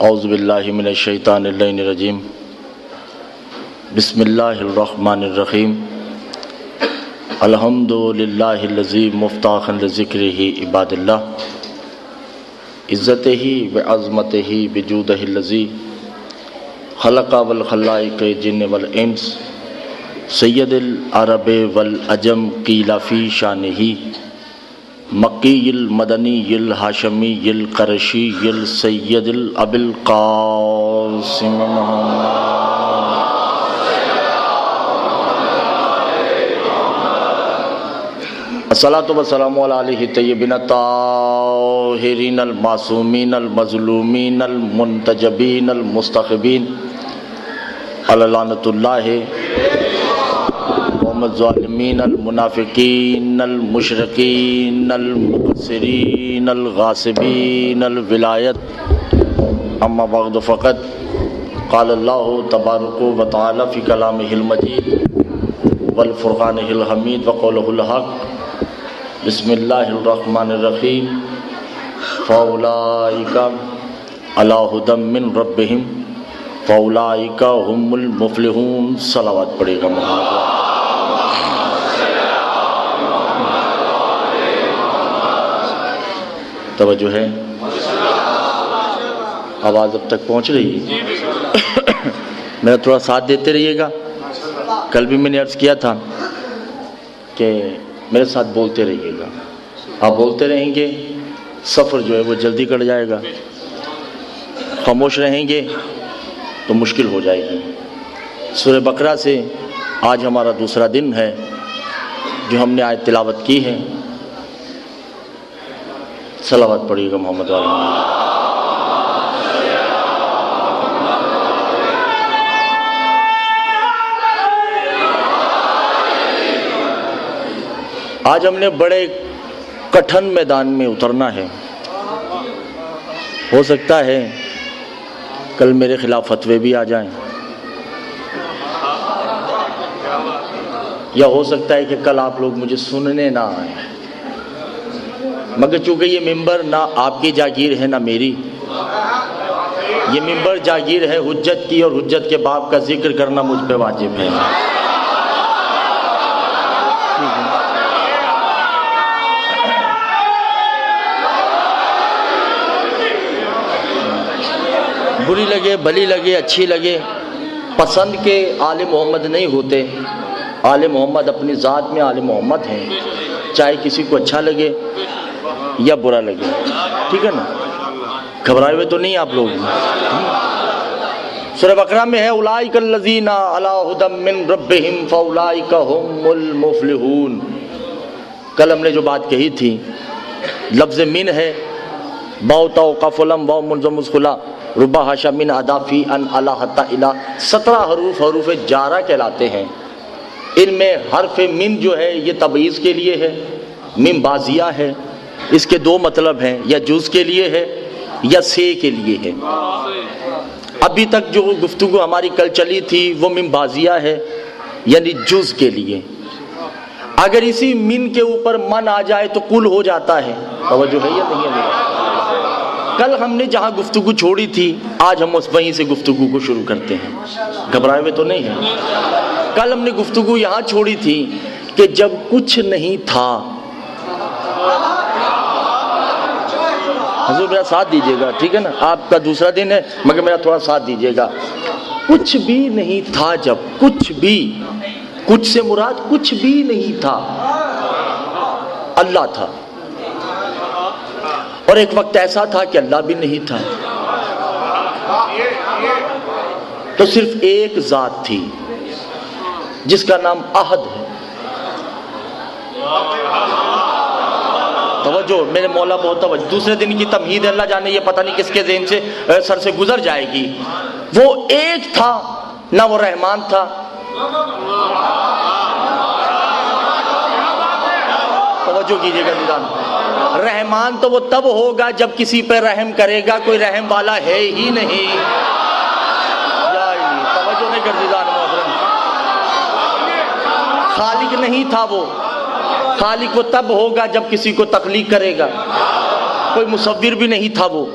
اعوذ باللہ من الشیطان اللعین الرجیم بسم اللہ الرحمن الرحیم الحمد للہ الذی مفتاحا لذکرہ عباد اللہ عزتہ وعظمتہ بجودہ الذی خلق والخلائق جن والانس سید العرب والعجم قیل فی شانہ مکی المدنی الہاشمی القرشی السید الابی القاسم محمد الصلاۃ والسلام علی آلہ الطیبین الطاہرین المعصومین المظلومین المنتجبین المستخبین علی لعنۃ اللہ الظالمین المنافقین المشرکین المقصرین الغاصبین الولایت اما بعد فقط قال اللہ تبارک و تعالی فی کلامہ المجید والفرقانہ الحمید وقولہ الحق بسم اللہ الرحمن الرحیم فاولئک علی ھدی من ربہم فاولئک هم المفلحون۔ صلوات پڑھے گا محمد۔ توجہ ہے، آواز اب تک پہنچ رہی ہے؟ میرا تھوڑا ساتھ دیتے رہیے گا۔ کل بھی میں نے عرض کیا تھا کہ میرے ساتھ بولتے رہیے گا، آپ بولتے رہیں گے سفر جو ہے وہ جلدی کٹ جائے گا، خاموش رہیں گے تو مشکل ہو جائے گی۔ سورہ بقرہ سے آج ہمارا دوسرا دن ہے جو ہم نے آیت تلاوت کی ہے۔ صلوات پڑھیے گا محمد علیہ۔ آج ہم نے بڑے کٹھن میدان میں اترنا ہے۔ ہو سکتا ہے کل میرے خلاف فتوے بھی آ جائیں، یا ہو سکتا ہے کہ کل آپ لوگ مجھے سننے نہ آئیں، مگر چونکہ یہ ممبر نہ آپ کی جاگیر ہے نہ میری، یہ ممبر جاگیر ہے حجت کی، اور حجت کے باب کا ذکر کرنا مجھ پہ واجب ہے۔ بری لگے بھلی لگے اچھی لگے، پسند کے آل محمد نہیں ہوتے، آل محمد اپنی ذات میں آل محمد ہیں، چاہے کسی کو اچھا لگے یا برا لگے، ٹھیک ہے نا؟ گھبرائے ہوئے تو نہیں آپ لوگ؟ سورہ بقرہ میں ہے اولئک الذین علی ھدی من ربہم فاولئک ھم المفلحون۔ کل ہم نے جو بات کہی تھی، لفظ من ہے، باء تاء قاف لام واو منظم مسکلا ربا حاشا من ادا فی ان الا حتی الا، 17 حروف حروف جارہ کہلاتے ہیں۔ ان میں حرف من جو ہے یہ تبعیض کے لیے ہے، من بازیہ ہے، اس کے دو مطلب ہیں، یا جز کے لیے ہے یا سے کے لیے ہے۔ ابھی تک جو گفتگو ہماری کل چلی تھی وہ من بازیہ ہے، یعنی جز کے لیے۔ اگر اسی من کے اوپر من آ جائے تو کل ہو جاتا ہے۔ توجہ ہے یا نہیں ہے میرا؟ کل ہم نے جہاں گفتگو چھوڑی تھی آج ہم وہیں سے گفتگو کو شروع کرتے ہیں۔ گھبرائے ہوئے تو نہیں ہیں؟ کل ہم نے گفتگو یہاں چھوڑی تھی کہ جب کچھ نہیں تھا، حضور میرا ساتھ دیجیے گا، ٹھیک ہے نا؟ آپ کا دوسرا دن ہے مگر میرا تھوڑا ساتھ دیجیے گا۔ کچھ بھی نہیں تھا، جب کچھ بھی، کچھ سے مراد کچھ بھی نہیں تھا، اللہ تھا، اور ایک وقت ایسا تھا کہ اللہ بھی نہیں تھا، تو صرف ایک ذات تھی جس کا نام احد ہے۔ توجہ میرے مولا، بہت توجہ۔ دوسرے دن کی تمہید ہے، اللہ جانے یہ پتہ نہیں کس کے ذہن سے سر سے گزر جائے گی۔ وہ ایک تھا، نہ وہ رحمان تھا، توجہ کیجئے گا نظام۔ رحمان تو وہ تب ہوگا جب کسی پہ رحم کرے گا، کوئی رحم والا ہے ہی نہیں۔ توجہ نہیں کرتی جان محترم۔ خالق نہیں تھا وہ، خالق وہ تب ہوگا جب کسی کو تخلیق کرے گا۔ کوئی مصور بھی نہیں تھا. وہ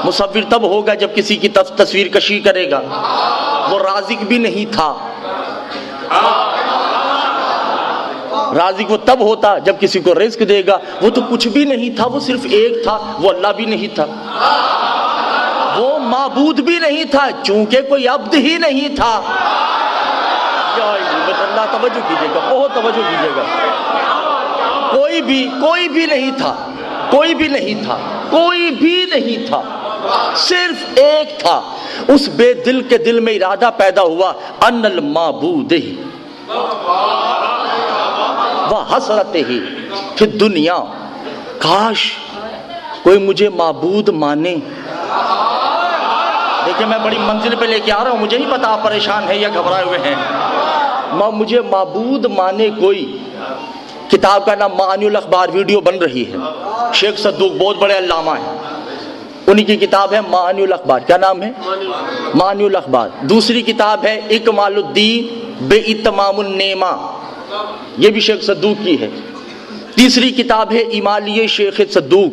مصور تب ہوگا جب کسی کی تصویر کشی کرے گا. وہ رازق بھی نہیں تھا. رازق وہ تب ہوتا جب کسی کو رزق دے گا. وہ تو کچھ بھی نہیں تھا, وہ صرف ایک تھا. وہ اللہ بھی نہیں تھا, وہ معبود بھی نہیں تھا, چونکہ کوئی عبد ہی نہیں تھا. اللہ توجہ کیجیے گا, بہت توجہ کیجیے گا. کوئی بھی نہیں تھا, کوئی بھی نہیں تھا, کوئی بھی نہیں تھا, صرف ایک تھا. اس بے دل کے دل میں ارادہ پیدا ہوا ان المعبود ہی وحسرت ہی فی الدنیا, کاش کوئی مجھے معبود مانے. دیکھیں میں بڑی منزل پہ لے کے آ رہا ہوں, مجھے نہیں پتا آپ پریشان ہیں یا گھبرائے ہوئے ہیں. مجھے معبود مانے کوئی. کتاب کا نام معانی الاخبار, ویڈیو بن رہی ہے. شیخ صدوق بہت بڑے علامہ ہیں, انہی کی کتاب ہے معانی الاخبار. کیا نام ہے؟ معانی الاخبار. دوسری کتاب ہے اکمال الدین بے اتمام النعمہ, یہ بھی شیخ صدوق کی ہے. تیسری کتاب ہے امالیہ شیخ صدوق,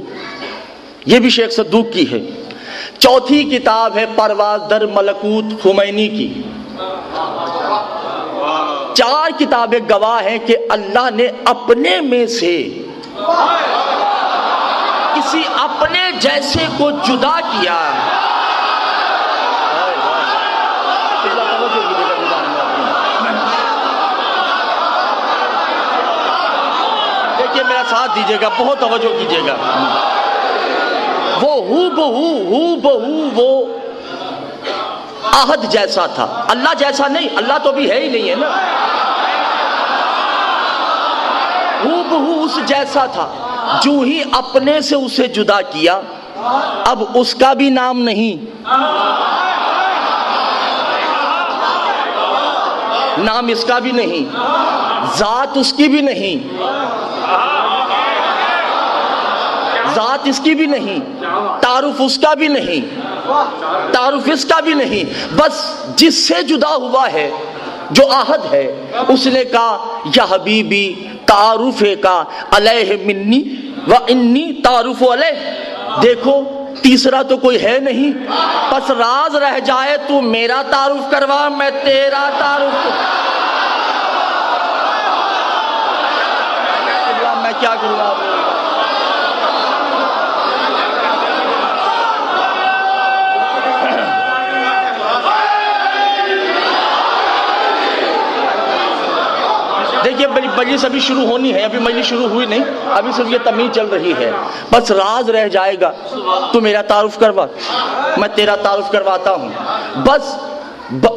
یہ بھی شیخ صدوق کی ہے. چوتھی کتاب ہے پرواز در ملکوت خمینی کی. 4 کتابیں گواہ ہیں کہ اللہ نے اپنے میں سے کسی اپنے جیسے کو جدا کیا. دیکھیے میرا ساتھ دیجیے گا, بہت توجہ کیجیے گا. وہ ہو بہو وہ احد جیسا تھا, اللہ جیسا نہیں. اللہ تو بھی ہے ہی نہیں ہے نا. ہو بہو اس جیسا تھا, جو ہی اپنے سے اسے جدا کیا, اب اس کا بھی نام نہیں, نام اس کا بھی نہیں, ذات اس کی بھی نہیں, ذات اس کی بھی نہیں, تعارف اس کا بھی نہیں, تعارف اس کا بھی نہیں. بس جس سے جدا ہوا ہے, جو احد ہے, اس نے کہا یا حبیبی تعارف کا علیہ منی و انی تعارف علیہ. دیکھو تیسرا تو کوئی ہے نہیں, بس راز رہ جائے تو میرا تعارف کروا, میں تیرا تعارف. میں کیا کروں گا. دیکھیے مجلس ابھی شروع ہونی ہے, ابھی مجلس شروع ہوئی نہیں, ابھی صرف یہ تمیز چل رہی ہے. بس راز رہ جائے گا, تو میرا تعارف کروا, میں تیرا تعارف کرواتا ہوں. بس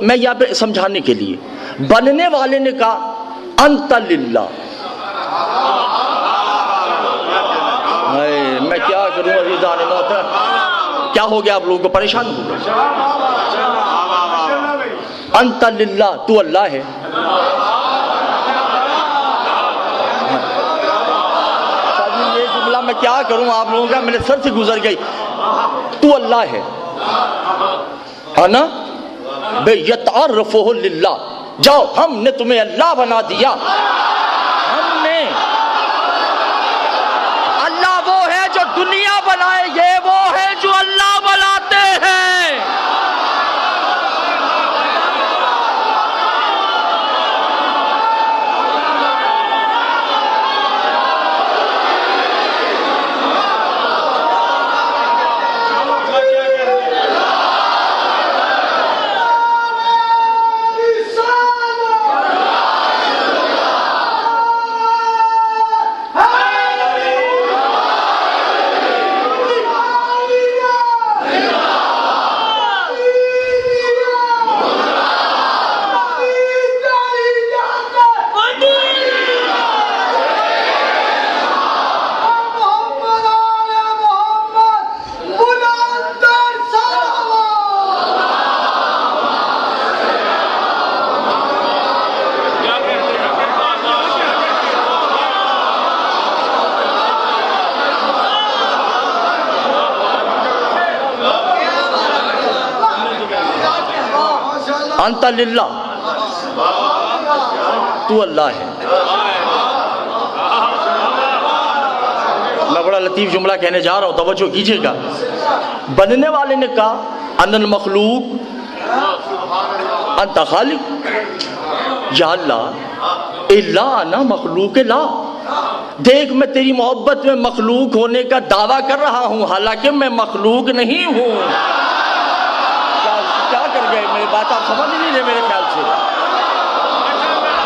میں یہاں پہ سمجھانے کے لیے, بننے والے نے کہا انت للہ. میں کیا کروں عزیزان محترم, کیا ہو گیا آپ لوگوں کو, پریشان ہو گئے. انت للہ, تو اللہ ہے. میں کیا کروں آپ لوگوں کا, میرے سر سے گزر گئی. تو اللہ ہے نا, بے یتعرفہ للہ. جاؤ ہم نے تمہیں اللہ بنا دیا. ہم نے, اللہ وہ ہے جو دنیا بنائے, یہ وہ ہے جو اللہ بناتے ہیں. انت للہ, تو اللہ ہے. میں بڑا لطیف جملہ کہنے جا رہا ہوں، توجہ کیجیے گا۔ بننے والے نے کہا ان المخلوق انت خالق، یا اللہ الا انا مخلوق لا، دیکھ میں تیری محبت میں مخلوق ہونے کا دعویٰ کر رہا ہوں، حالانکہ میں مخلوق نہیں ہوں۔ کیا کر گئے؟ میری بات آپ سمجھ نہیں رہے میرے خیال سے۔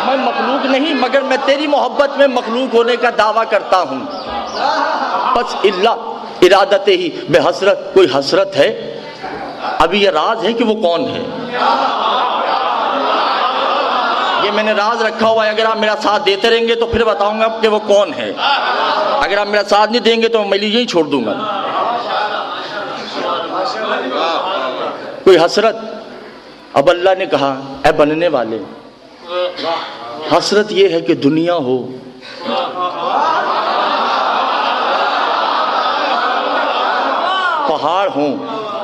میں مخلوق نہیں مگر میں تیری محبت میں مخلوق ہونے کا دعویٰ کرتا ہوں۔ بس اللہ ارادت ہی بے حسرت، کوئی حسرت ہے؟ ابھی یہ راز ہے کہ وہ کون ہے، یہ میں نے راز رکھا ہوا ہے۔ اگر آپ میرا ساتھ دیتے رہیں گے تو پھر بتاؤں گا کہ وہ کون ہے، اگر آپ میرا ساتھ نہیں دیں گے تو میں یہی چھوڑ دوں گا۔ کوئی حسرت؟ اب اللہ نے کہا اے بننے والے، حسرت یہ ہے کہ دنیا ہو، پہاڑ ہوں،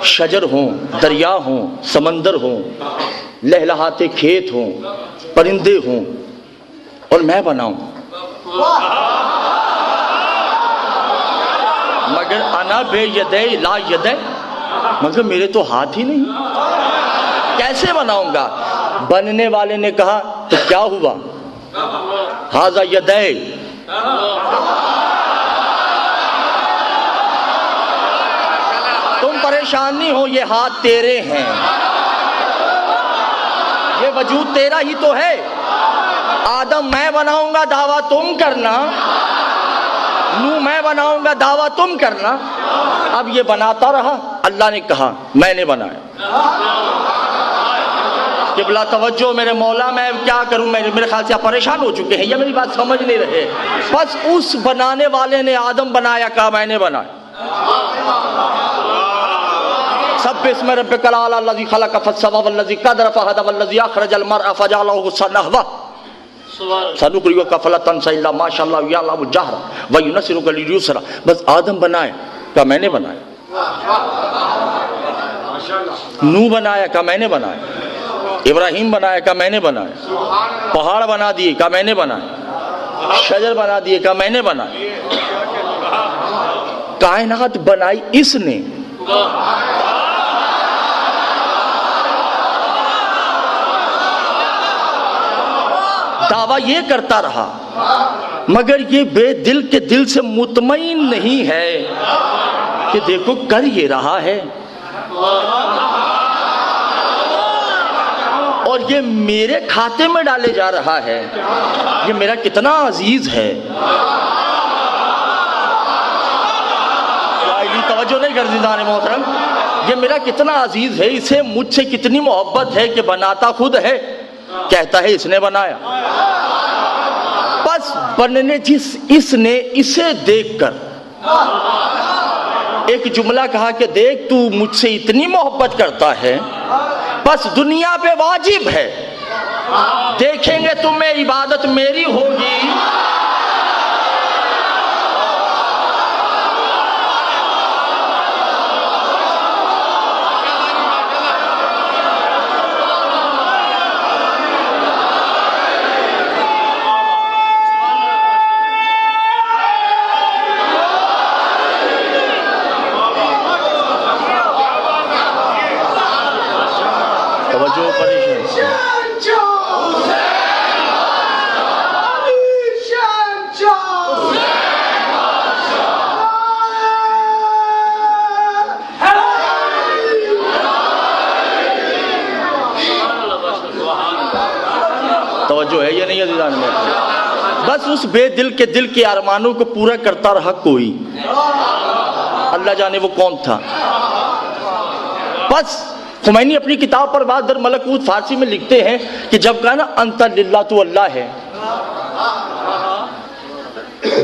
شجر ہوں، دریا ہوں، سمندر ہوں، لہلہاتے کھیت ہوں، پرندے ہوں، اور میں بناؤں، مگر انا بے یدے لا یدے، مگر میرے تو ہاتھ ہی نہیں، کیسے بناؤں گا؟ بننے والے نے کہا تو کیا ہوا؟ ھذا یدے، تم پریشان نہیں ہو، یہ ہاتھ تیرے ہیں، یہ وجود تیرا ہی تو ہے۔ آدم میں بناؤں گا دعویٰ تم کرنا، نو میں بناؤں گا دعویٰ تم کرنا۔ اب یہ بناتا رہا، اللہ نے کہا میں نے بنایا۔ قبلہ توجہ میرے مولا، میں کیا کروں؟ میرے خیال سے آپ پریشان ہو چکے ہیں یا میری بات سمجھ نہیں رہے؟ بس اس بنانے والے نے آدم بنایا، کہا میں نے بنایا۔ سبح اسم ربک الاعلی الذی خلق فسوی والذی قدر فہدی والذی اخرج المرء فجعلہ نحوہ سنقرئک فلا تنسى الا ما شاء اللہ یعلم الجہر وینصرک لليسرى۔ بس آدم بنایا، کہا میں نے بنایا۔ نو بنایا، کہا میں نے بنایا۔ ابراہیم بنایا، کہا میں نے بنایا۔ پہاڑ بنا دیے، کہا میں نے بنایا۔ شجر بنا دیے، کہا میں نے بنایا۔ کائنات بنائی اس نے۔ دعویٰ یہ کرتا رہا مگر یہ بے دل کے دل سے مطمئن نہیں ہے کہ دیکھو کر یہ رہا ہے، اور یہ میرے کھاتے میں ڈالے جا رہا ہے، یہ میرا کتنا عزیز ہے۔ توجہ نہیں کر دیدان محترم، یہ میرا کتنا عزیز ہے، اسے مجھ سے کتنی محبت ہے کہ بناتا خود ہے، کہتا ہے اس نے بنایا۔ بس بننے اس نے اسے دیکھ کر ایک جملہ کہا کہ دیکھ تو مجھ سے اتنی محبت کرتا ہے، بس دنیا پہ واجب ہے، دیکھیں گے تمہیں عبادت میری ہوگی۔ توجہ ہے یا نہیں عزیزان میں؟ بس اس بے دل کے دل کے ارمانوں کو پورا کرتا رہا کوئی، اللہ جانے وہ کون تھا۔ بس خمینی اپنی کتاب پر بعد در ملکوت فارسی میں لکھتے ہیں کہ جب کہا نا انت للہ، تو اللہ ہے،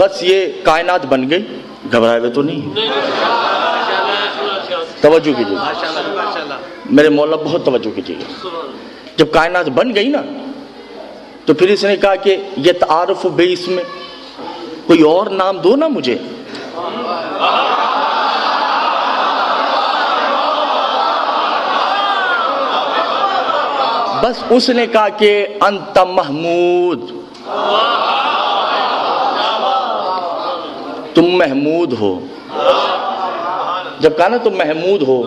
بس یہ کائنات بن گئی، گھبرائے ہوئے تو نہیں۔ توجہ کیجیے میرے مولا، بہت توجہ کیجیے۔ جب کائنات بن گئی نا تو پھر اس نے کہا کہ یہ تعارف بے اس میں کوئی اور نام دو نا مجھے۔ بس اس نے کہا کہ انت محمود، تم تم محمود ہو. جب کہا نا تم محمود ہو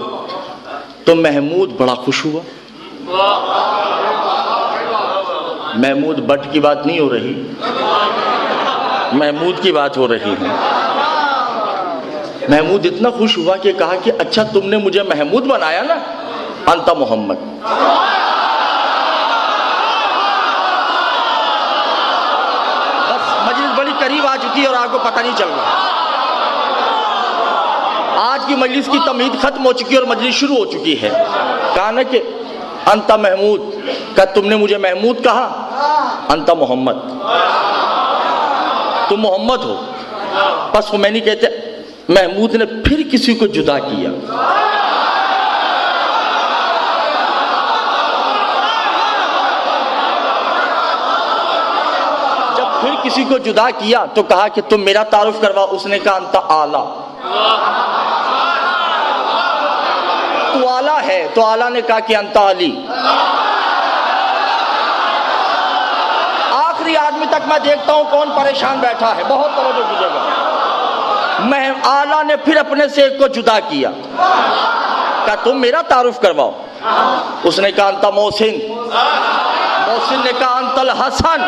تو محمود بڑا خوش ہوا. محمود بٹ کی بات نہیں ہو رہی, محمود کی بات ہو رہی ہے. محمود اتنا خوش ہوا کہ کہا کہ اچھا تم نے مجھے محمود بنایا نا, انت محمد. بس مجلس بڑی قریب آ چکی ہے اور آپ کو پتہ نہیں چل رہا. آج کی مجلس کی تمہید ختم ہو چکی ہے اور مجلس شروع ہو چکی ہے. کہا نا کہ انت محمود, کہ تم نے مجھے محمود کہا, انت محمد, تم محمد ہو. بس وہ میں نہیں کہتے. محمود نے پھر کسی کو جدا کیا. جب پھر کسی کو جدا کیا تو کہا کہ تم میرا تعارف کروا. اس نے کہا انت اعلیٰ, تو اعلیٰ ہے. تو اعلیٰ نے کہا کہ انت علی. آخری آدمی تک میں دیکھتا ہوں کون پریشان بیٹھا ہے. بہت توجہ کیجیے گا. میں اعلیٰ نے پھر اپنے سے ایک کو جدا کیا, کہا تم میرا تعارف کرواؤ. اس نے کہا انت محسن. محسن نے کہا انت الحسن.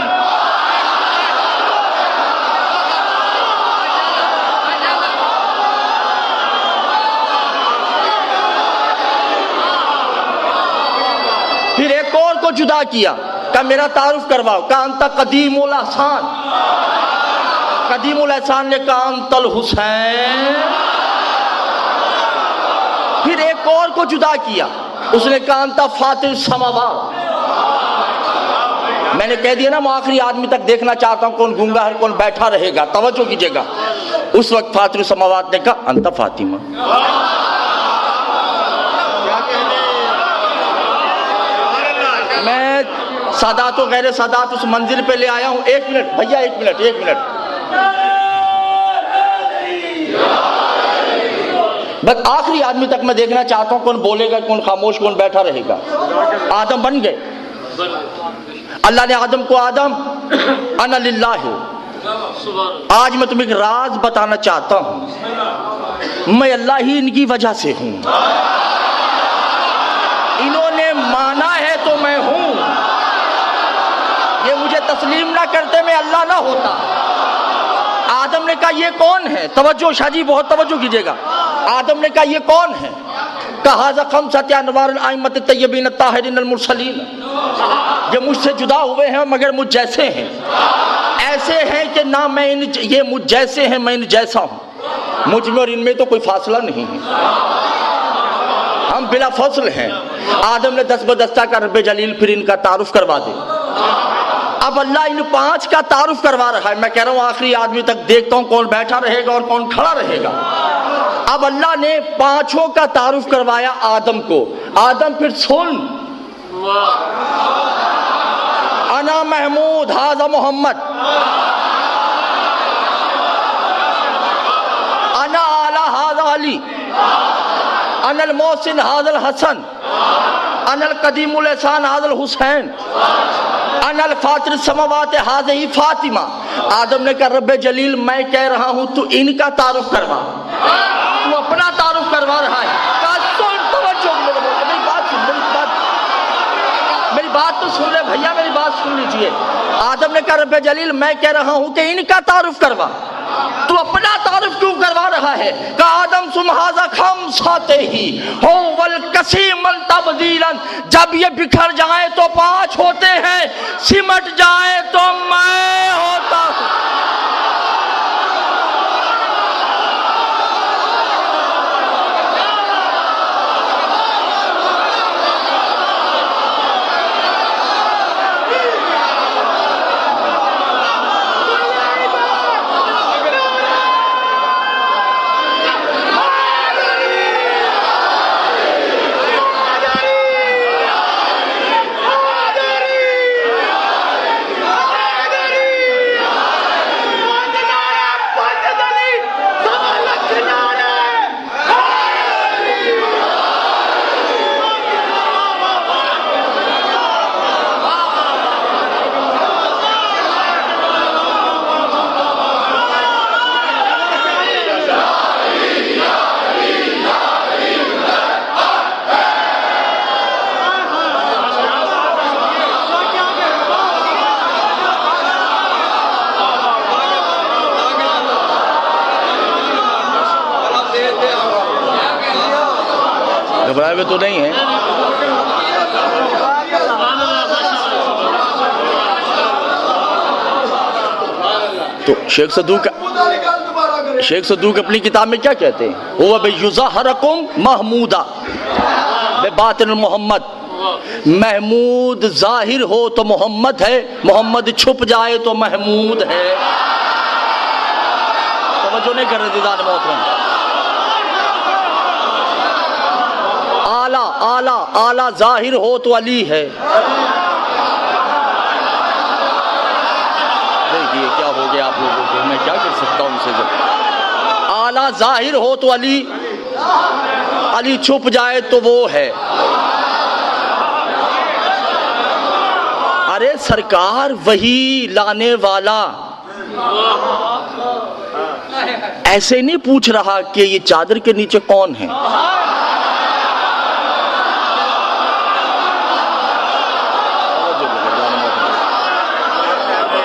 پھر ایک اور کو جدا کیا, کہا میرا تعارف کرواؤ. کہا انت قدیم الاحسان. قدیم الاحسان نے کہا انت الحسین. پھر ایک اور کو جدا کیا. اس نے کہا انت فاطر السماوات. میں نے کہہ دیا نا میں آخری آدمی تک دیکھنا چاہتا ہوں کون گونگا ہے کون بیٹھا رہے گا. توجہ کیجیے گا. اس وقت فاطر السماوات نے کہا انت فاطمہ. میں سادات و غیر سادات اس منزل پہ لے آیا ہوں. ایک منٹ بھیا, ایک منٹ. بس آخری آدمی تک میں دیکھنا چاہتا ہوں کون بولے گا کون خاموش کون بیٹھا رہے گا. آدم بن گئے. اللہ نے آدم کو آدم انا للہ. آج میں تمہیں ایک راز بتانا چاہتا ہوں. میں اللہ ہی ان کی وجہ سے ہوں. انہوں نے مانا ہے تو میں ہوں. یہ مجھے تسلیم نہ کرتے میں اللہ نہ ہوتا. آدم نے کہا یہ کون ہے؟ توجہ شاہ جی, بہت توجہ کیجیے گا. آدم نے کہا یہ کون ہے؟ کہا ذا خمسۃ انوار الائمۃ الطیبین الطاہرین المرسلین. یہ مجھ سے جدا ہوئے ہیں مگر مجھ جیسے ہیں. ایسے ہیں کہ نہ میں یہ مجھ جیسے ہیں میں ان جیسا ہوں. مجھ میں اور ان میں تو کوئی فاصلہ نہیں ہے. ہم بلا فصل ہیں. آدم نے دست بدستہ کا رب جلیل پھر ان کا تعارف کروا دے. اب اللہ ان 5 کا تعارف کروا رہا ہے. میں کہہ رہا ہوں آخری آدمی تک دیکھتا ہوں کون بیٹھا رہے گا اور کون کھڑا رہے گا. اب اللہ نے 5 کا تعارف کروایا آدم کو. آدم پھر سن. انا محمود ھذا محمد. انا اعلیٰ ھذا علی. انا المحسن ھذا الحسن. انا القدیم الاحسان ھذا الحسین. انا الفاطر السماوات ھذہ فاطمہ. آدم نے کہا رب جلیل میں کہہ رہا ہوں تو ان کا تعارف کروا. تو اپنا تعارف کروا رہا ہے. میری بات تو سن لے بھیا, میری بات سن لیجئے. آدم نے کہا رب جلیل میں کہہ رہا ہوں کہ ان کا تعارف کروا. تو اپنا تعارف کیوں کروا رہا ہے؟ کہ آدم سم ھذا خمسۃ ہی ہو والقسیم تبدیلا. جب یہ بکھر جائیں تو 5 ہوتے ہیں, سمٹ جائیں تو میں ہوتا ہوں. گھبرائے ہوئے تو نہیں ہیں؟ تو شیخ صدوق اپنی کتاب میں کیا کہتے ہیں؟ هو بِيُظَهَرَكُمْ محمودہ بِبَاطِنِ محمد، محمود ظاہر ہو تو محمد ہے، محمد چھپ جائے تو محمود ہے۔ توجہ نہیں کر رہے دیدان محترم۔ اعلیٰ ظاہر ہو تو علی ہے۔ دیکھیے کیا ہو گیا آپ لوگوں کو، میں کیا کر سکتا ہوں اسے؟ جب اعلیٰ ظاہر ہو تو علی چھپ جائے تو وہ ہے۔ ارے سرکار وہی لانے والا ایسے نہیں پوچھ رہا کہ یہ چادر کے نیچے کون ہے۔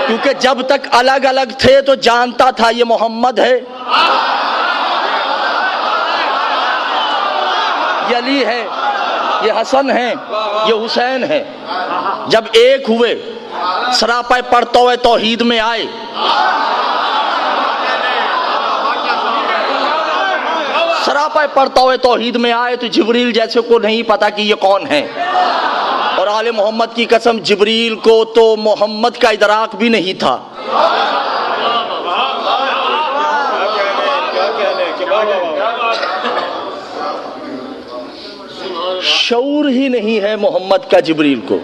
کیونکہ جب تک الگ الگ تھے تو جانتا تھا یہ محمد ہے، یہ علی ہے، یہ حسن ہے، یہ حسین ہے۔ جب ایک ہوئے، سراپا پڑھتے ہوئے توحید میں آئے، سراپا پڑھتے ہوئے توحید میں آئے تو جبریل جیسے کو نہیں پتا کہ یہ کون ہے۔ اور آل محمد کی قسم، جبریل کو تو محمد کا ادراک بھی نہیں تھا۔ شعور ہی نہیں ہے محمد کا جبریل کو،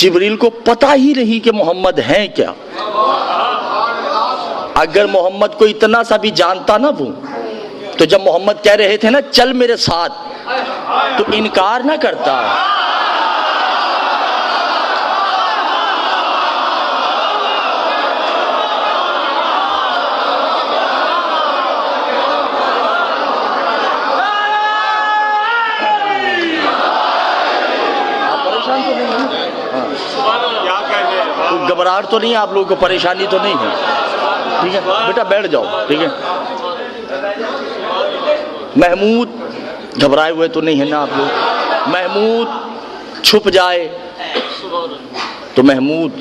جبریل کو پتہ ہی نہیں کہ محمد ہیں کیا۔ اگر محمد کو اتنا سا بھی جانتا نا وہ، تو جب محمد کہہ رہے تھے نا چل میرے ساتھ، تو انکار نہ کرتا۔ گھبراہٹ تو نہیں ہے آپ لوگوں کو، پریشانی تو نہیں ہے؟ ٹھیک ہے بیٹا بیٹھ جاؤ، ٹھیک ہے۔ محمود گھبرائے ہوئے تو نہیں ہے نا آپ لوگ؟ محمود چھپ جائے تو محمود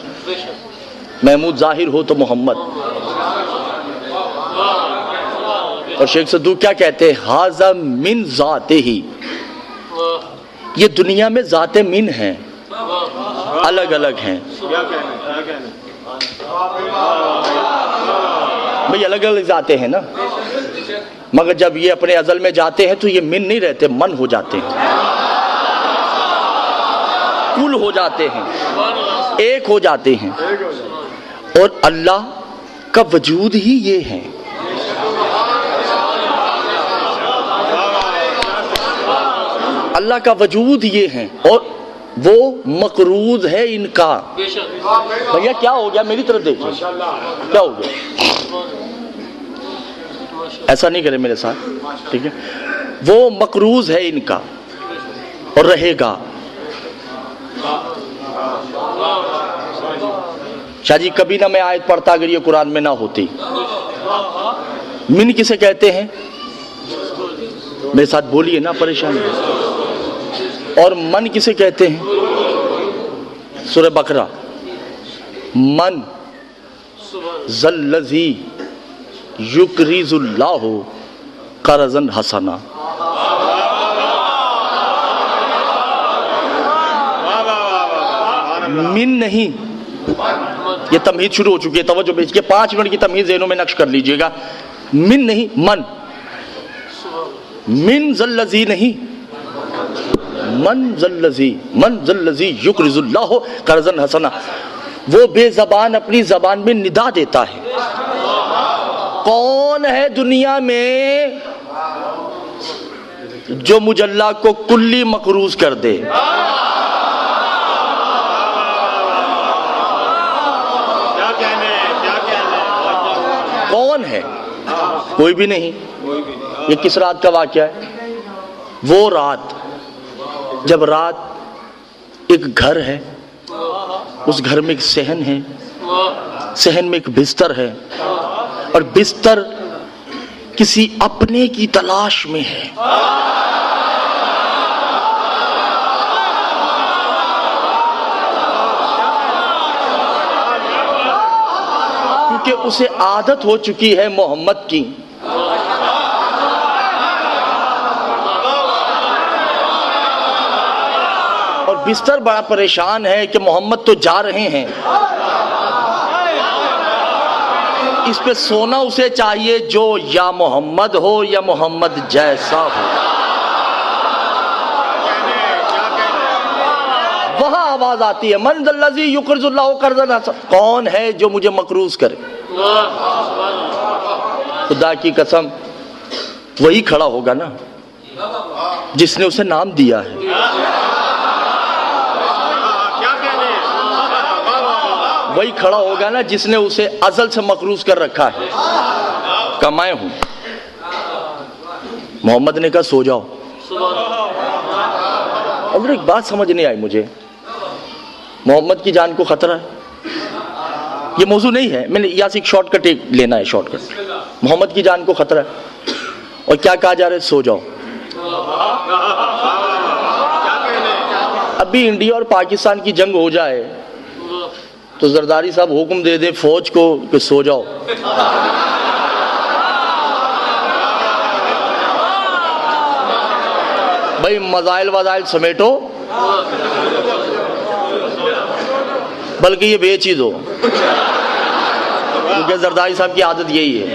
ظاہر ہو تو محمد۔ اور شیخ صدوق کیا کہتے ہیں؟ ھذا من ذاتہ، یہ دنیا میں ذات من ہیں، الگ الگ ہیں بھئی، الگ الگ ذاتیں ہیں نا، مگر جب یہ اپنے ازل میں جاتے ہیں تو یہ من نہیں رہتے، من ہو جاتے ہیں، کل ہو جاتے ہیں، ایک ہو جاتے ہیں۔ اور اللہ کا وجود ہی یہ ہے۔ اللہ کا وجود یہ ہے، اور وہ مقروض ہے ان کا۔ بھیا کیا ہو گیا؟ میری طرف دیکھیں، کیا ہو گیا؟ ایسا نہیں کرے میرے ساتھ، ٹھیک ہے؟ وہ مقروض ہے ان کا اور رہے گا۔ شاہ جی کبھی نہ میں آیت پڑھتا اگر یہ قرآن میں نہ ہوتی۔ من کسے کہتے ہیں؟ میرے ساتھ بولیے نا، پریشانی۔ اور من کسے کہتے ہیں؟ سورہ بقرہ، من ذلذی یقرض اللہ قرضا حسنا۔ من نہیں، یہ تمہید شروع ہو چکی ہے، توجہ بیچ کے 5 منٹ کی تمہید ذہنوں میں نقش کر لیجئے گا۔ من نہیں، من ذلذی نہیں، من ذلذی یقرض اللہ قرضا حسنا۔ وہ بے زبان اپنی زبان میں ندا دیتا ہے۔ کون ہے دنیا میں جو مجلہ کو کلی مقروض کر دے؟ کون ہے؟ کوئی بھی نہیں۔ یہ کس رات کا واقعہ ہے؟ وہ رات جب رات ایک گھر ہے، اس گھر میں ایک صحن ہے، صحن میں ایک بستر ہے، اور بستر کسی اپنے کی تلاش میں ہے. کیونکہ اسے عادت ہو چکی ہے محمد کی. اور بستر بڑا پریشان ہے کہ محمد تو جا رہے ہیں، اس پہ سونا اسے چاہیے جو یا محمد ہو یا محمد جیسا ہو. وہاں آواز آتی ہے من ذا الذی یقرض اللہ قرضا حسنا، کون ہے جو مجھے مقروض کرے. خدا کی قسم وہی کھڑا ہوگا نا جس نے اسے نام دیا ہے. وہی کھڑا ہوگا نا جس نے اسے ازل سے مقروض کر رکھا ہے. کمائے ہوں. محمد نے کہا سو جاؤ. اور ایک بات سمجھ نہیں آئی مجھے، محمد کی جان کو خطرہ ہے. یہ موضوع نہیں ہے، میں نے یہاں سے ایک شارٹ کٹ لینا ہے. شارٹ کٹ محمد کی جان کو خطرہ ہے اور کیا کہا جا رہا ہے سو جاؤ. ابھی انڈیا اور پاکستان کی جنگ ہو جائے تو زرداری صاحب حکم دے دیں فوج کو کہ سو جاؤ. بھائی مزائل وزائل سمیٹو، بلکہ یہ بیچ ہی دو، کیونکہ زرداری صاحب کی عادت یہی ہے،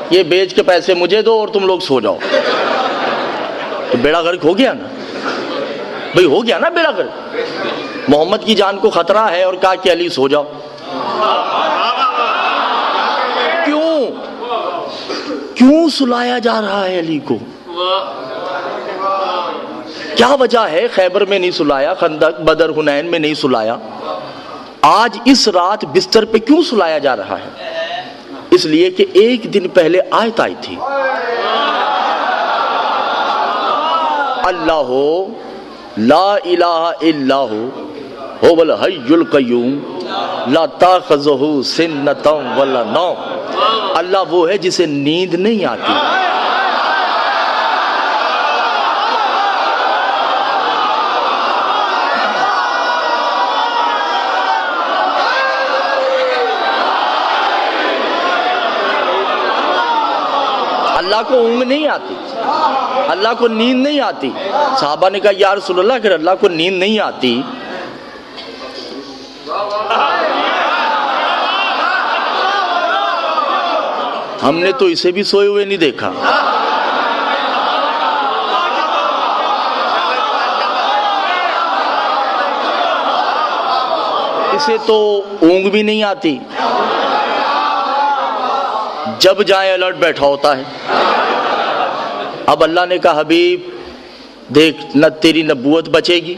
یہ بیچ کے پیسے مجھے دو اور تم لوگ سو جاؤ. تو بیڑا غرق ہو گیا نا بھائی، ہو گیا نا بیڑا غرق. محمد کی جان کو خطرہ ہے اور کہا کہ علی سو جاؤ. کیوں سلایا جا رہا ہے علی کو؟ کیا وجہ ہے خیبر میں نہیں سلایا، خندق بدر حنین میں نہیں سلایا؟ آج اس رات بستر پہ کیوں سلایا جا رہا ہے؟ اس لیے کہ ایک دن پہلے آیت آئی تھی اللہ لا الہ الا هو الحی القیوم لا تاخذہ سنۃ ولا نوم. اللہ وہ ہے جسے نیند نہیں آتی. اللہ کو اونگ نہیں آتی، اللہ کو نیند نہیں آتی. صحابہ نے کہا یا رسول اللہ اگر اللہ کو نیند نہیں آتی ہم نے تو اسے بھی سوئے ہوئے نہیں دیکھا. اسے تو اونگ بھی نہیں آتی، جب جائے الرٹ بیٹھا ہوتا ہے. اب اللہ نے کہا حبیب دیکھ نہ تیری نبوت بچے گی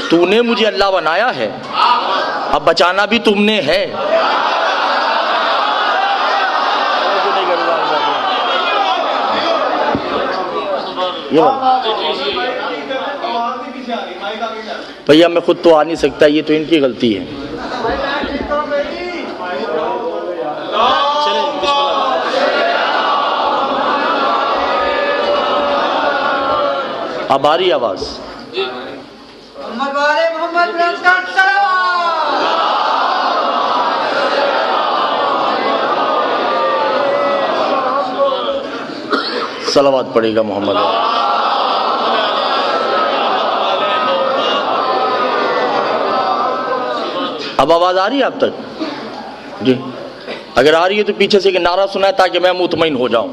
تو نے مجھے اللہ بنایا ہے، اب بچانا بھی تم نے ہے. بھیا میں خود تو آ نہیں سکتا، یہ تو ان کی غلطی ہے. اب آ رہی آواز؟ صلوات پڑے گا محمد. اب آواز آ رہی ہے آپ تک؟ جی اگر آ رہی ہے تو پیچھے سے ایک نعرہ سنائے تاکہ میں مطمئن ہو جاؤں.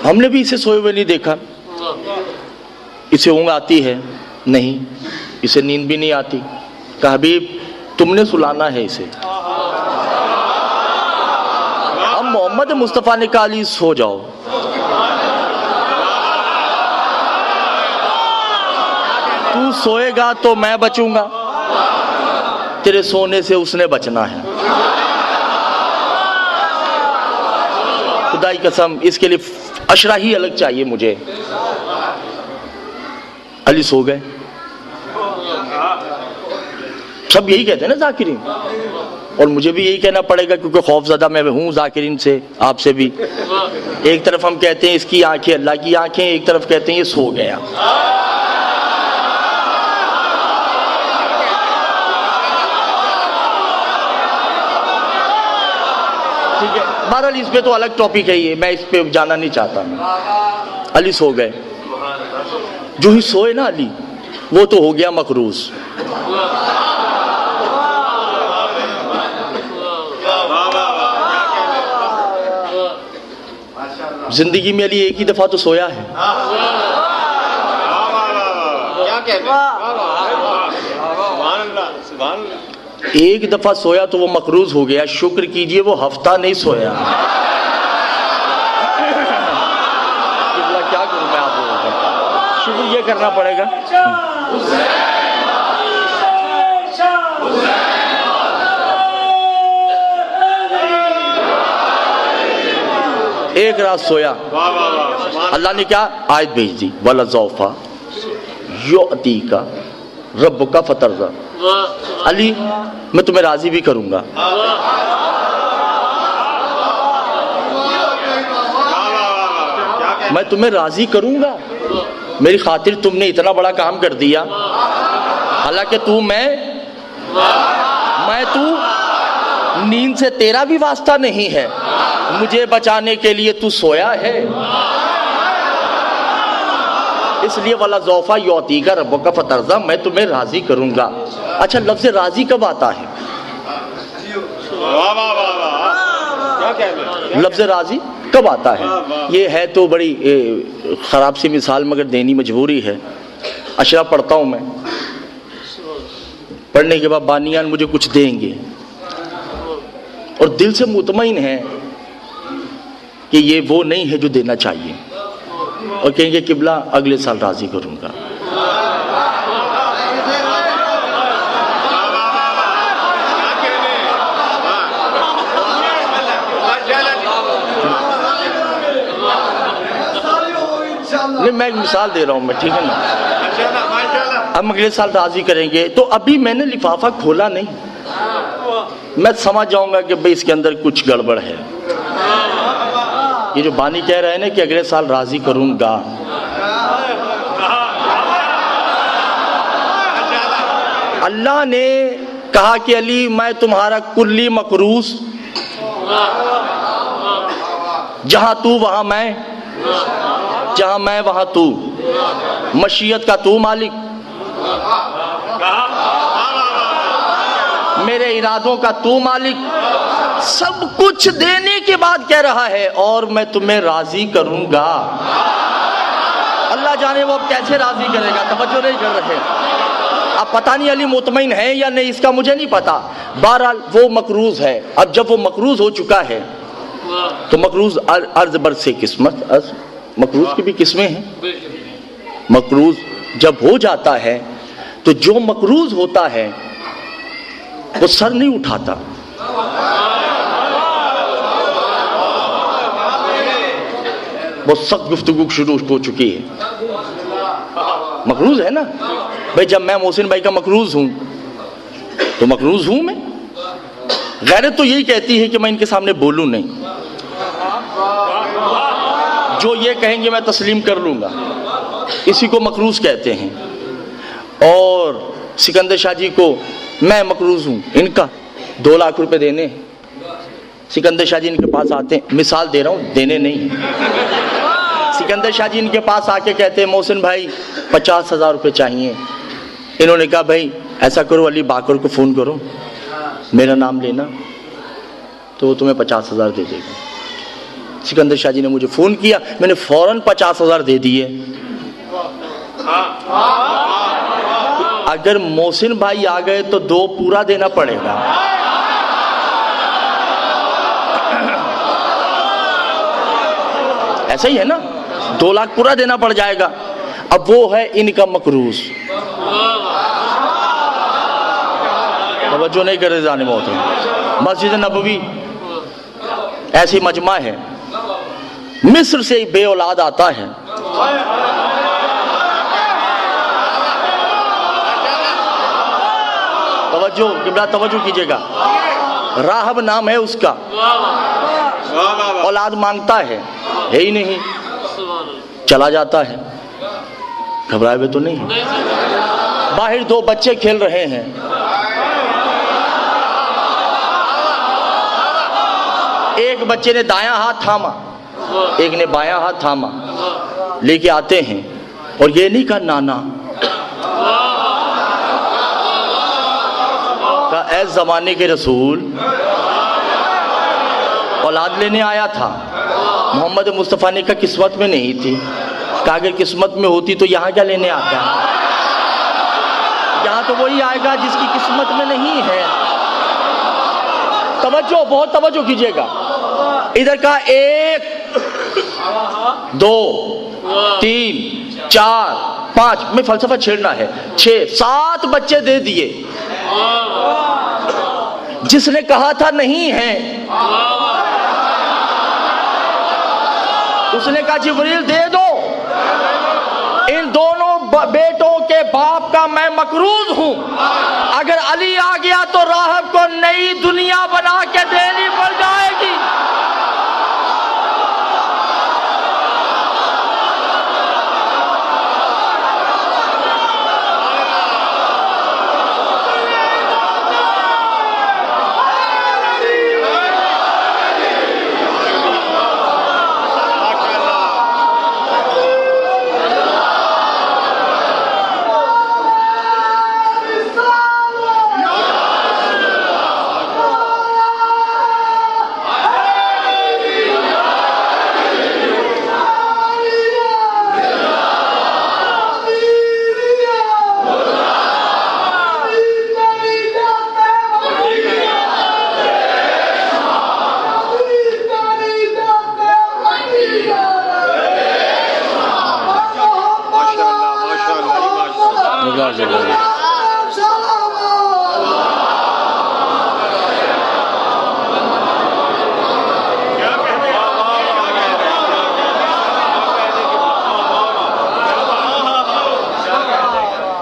ہم نے بھی اسے سوئے ہوئے نہیں دیکھا. اسے اونگ آتی ہے نہیں، اسے نیند بھی نہیں آتی. کہ حبیب تم نے سلانا ہے اسے. اب محمد مصطفیٰ نے کہا علی سو جاؤ. تو سوئے گا تو میں بچوں گا، تیرے سونے سے اس نے بچنا ہے. خدا کی قسم اس کے لیے اشرا ہی الگ چاہیے مجھے. علی سو گئے. سب یہی کہتے ہیں نا ذاکرین, اور مجھے بھی یہی کہنا پڑے گا کیونکہ خوف زدہ میں ہوں ذاکرین سے, آپ سے بھی. ایک طرف ہم کہتے ہیں اس کی آنکھیں اللہ کی آنکھیں, ایک طرف کہتے ہیں یہ سو گیا. ٹھیک ہے, بہرحال اس پہ تو الگ ٹاپک ہے یہ, میں اس پہ جانا نہیں چاہتا. علی سو گئے. جو ہی سوئے نا علی, وہ تو ہو گیا مقروض. زندگی میں علی ایک ہی دفعہ تو سویا ہے. ایک دفعہ سویا تو وہ مقروض ہو گیا. شکر کیجئے وہ ہفتہ نہیں سویا. کیا کروں میں آپ لوگوں کا, شکر یہ کرنا پڑے گا. ایک رات سویا, اللہ نے کیا آیت بھیج دی, وَلَسَوْفَ يُعْطِيكَ رَبُّكَ فَتَرْضَىٰ. علی میں تمہیں راضی بھی کروں گا. میں تمہیں راضی کروں گا, میری خاطر تم نے اتنا بڑا کام کر دیا. حالانکہ تو نیند سے تیرا بھی واسطہ نہیں ہے, مجھے بچانے کے لیے تو سویا ہے. اس لیے وَلَسَوْفَ يُعْطِيكَ رَبُّكَ فَتَرْضَىٰ, میں تمہیں راضی کروں گا. اچھا, لفظ راضی کب آتا ہے؟ لفظ راضی کب آتا ہے؟ یہ ہے تو بڑی خراب سی مثال مگر دینی مجبوری ہے. اشرا پڑھتا ہوں میں, پڑھنے کے بعد بانیان مجھے کچھ دیں گے اور دل سے مطمئن ہے کہ یہ وہ نہیں ہے جو دینا چاہیے, اور کہیں گے قبلہ اگلے سال راضی کروں گا. نہیں, میں ایک مثال دے رہا ہوں میں, ٹھیک ہے نا. ہم اگلے سال راضی کریں گے, تو ابھی میں نے لفافہ کھولا نہیں, میں سمجھ جاؤں گا کہ بھئی اس کے اندر کچھ گڑبڑ ہے. یہ جو بانی کہہ رہے ہیں نا کہ اگلے سال راضی کروں گا, اللہ نے کہا کہ علی میں تمہارا کلی مقروض, جہاں تو وہاں میں, جہاں میں وہاں تو, مشیت کا تو مالک, میرے ارادوں کا تو مالک, سب کچھ دینے کے بعد کہہ رہا ہے اور میں تمہیں راضی کروں گا. اللہ جانے وہ اب کیسے راضی کرے گا, توجہ نہیں کر رہے. اب پتہ نہیں علی مطمئن ہے یا نہیں, اس کا مجھے نہیں پتا. بہرحال وہ مقروض ہے. اب جب وہ مقروض ہو چکا ہے تو مقروض عرض بر سے قسمت, مقروض کی بھی قسمیں ہیں. مقروض جب ہو جاتا ہے تو جو مقروض ہوتا ہے وہ سر نہیں اٹھاتا, بہت سخت گفتگو شروع ہو چکی ہے. مقروض ہے نا بھائی, جب میں محسن بھائی کا مقروض ہوں تو مقروض ہوں میں. غیرت تو یہی کہتی ہے کہ میں ان کے سامنے بولوں نہیں, جو یہ کہیں گے میں تسلیم کر لوں گا, اسی کو مقروض کہتے ہیں. اور سکندر شاہ جی کو میں مقروض ہوں, ان کا 2 لاکھ روپے دینے. سکندر شاہ جی ان کے پاس آتے ہیں, مثال دے رہا ہوں, دینے نہیں. سکندر شاہ جی ان کے پاس آ کے کہتے ہیں محسن بھائی 50,000 روپے چاہیے. انہوں نے کہا بھائی ایسا کرو, علی باقر کو فون کرو, میرا نام لینا, تو وہ تمہیں 50,000 دے دے گا. سکندر شاہ جی نے مجھے فون کیا, میں نے فوراً 50,000 دے دیے. اگر محسن بھائی آ گئے تو 2 پورا دینا پڑے گا. ایسا ہی ہے نا, 2 لاکھ پورا دینا پڑ جائے گا. اب وہ ہے ان کا مقروض. توجہ نہیں کر رہے جانے محترم. مسجد نبوی ایسی مجمع ہے, مصر سے بے اولاد آتا ہے، توجہ کیجئے گا، راہب نام ہے اس کا، اولاد مانگتا ہے ہی نہیں، چلا جاتا ہے، گھبرائے ہوئے تو نہیں، باہر دو بچے کھیل رہے ہیں، ایک بچے نے دایاں ہاتھ تھاما، ایک نے بایاں ہاتھ تھاما، لے کے آتے ہیں، اور یہ نہیں کہا نانا، کہا اے زمانے کے رسول، اولاد لینے آیا تھا، محمد مصطفیٰ نے کہا قسمت میں نہیں تھی، کہا اگر قسمت میں ہوتی تو یہاں کیا لینے آتا، یہاں تو وہی آئے گا جس کی قسمت میں نہیں ہے۔ توجہ، بہت توجہ کیجئے گا، ادھر کا 1 2 3 4 5 میں فلسفہ چھیڑنا ہے، 6 7 بچے دے دیے، جس نے کہا تھا نہیں ہے اس نے کہا جبریل دے دو، ان دونوں بیٹوں کے باپ کا میں مقروض ہوں، اگر علی آ گیا تو راہب کو نئی دنیا بنا کے دینی پڑ جائے گی۔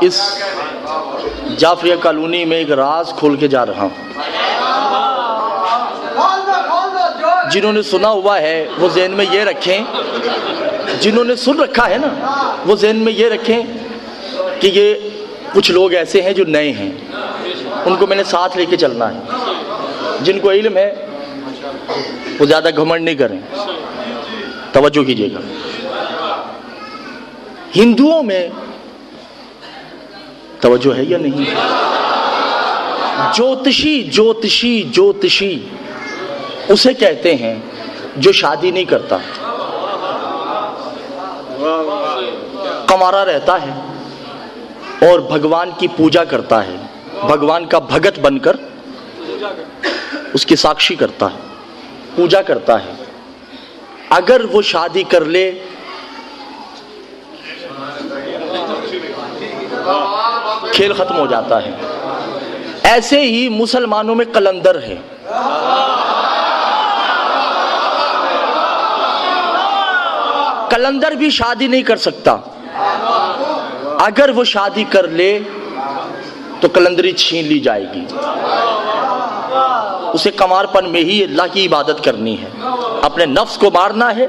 اس جعفریہ کالونی میں ایک راز کھول کے جا رہا ہوں، جنہوں نے سنا ہوا ہے وہ ذہن میں یہ رکھیں، جنہوں نے سن رکھا ہے نا وہ ذہن میں یہ رکھیں کہ یہ کچھ لوگ ایسے ہیں جو نئے ہیں، ان کو میں نے ساتھ لے کے چلنا ہے، جن کو علم ہے وہ زیادہ گھمنڈ نہیں کریں۔ توجہ کیجئے گا، ہندوؤں میں توجہ ہے یا نہیں، جوتشی اسے کہتے ہیں جو شادی نہیں کرتا، کمارا رہتا ہے اور بھگوان کی پوجا کرتا ہے، بھگوان کا بھگت بن کر اس کی ساکشی کرتا ہے، پوجا کرتا ہے، اگر وہ شادی کر لے کھیل ختم ہو جاتا ہے۔ ایسے ہی مسلمانوں میں قلندر ہے، قلندر بھی شادی نہیں کر سکتا، اگر وہ شادی کر لے تو قلندری چھین لی جائے گی، اسے کمار پن میں ہی اللہ کی عبادت کرنی ہے، اپنے نفس کو مارنا ہے،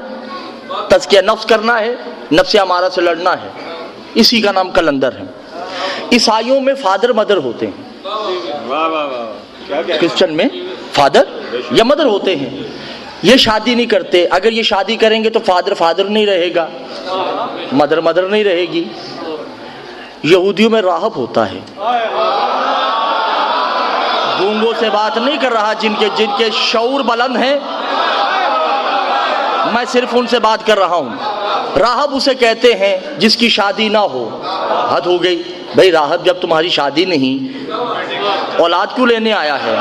تزکیہ نفس کرنا ہے، نفس امارہ سے لڑنا ہے، اسی کا نام قلندر ہے۔ عیسائیوں میں فادر مدر ہوتے ہیں، کرسچن میں فادر یا مدر ہوتے ہیں، یہ شادی نہیں کرتے، اگر یہ شادی کریں گے تو فادر نہیں رہے گا، مدر نہیں رہے گی۔ یہودیوں میں راہب ہوتا ہے، گونگوں سے بات نہیں کر رہا، جن کے شعور بلند ہیں، میں صرف ان سے بات کر رہا ہوں۔ راہب اسے کہتے ہیں جس کی شادی نہ ہو، حد ہو گئی بھئی، راہب جب تمہاری شادی نہیں، اولاد کیوں لینے آیا ہے؟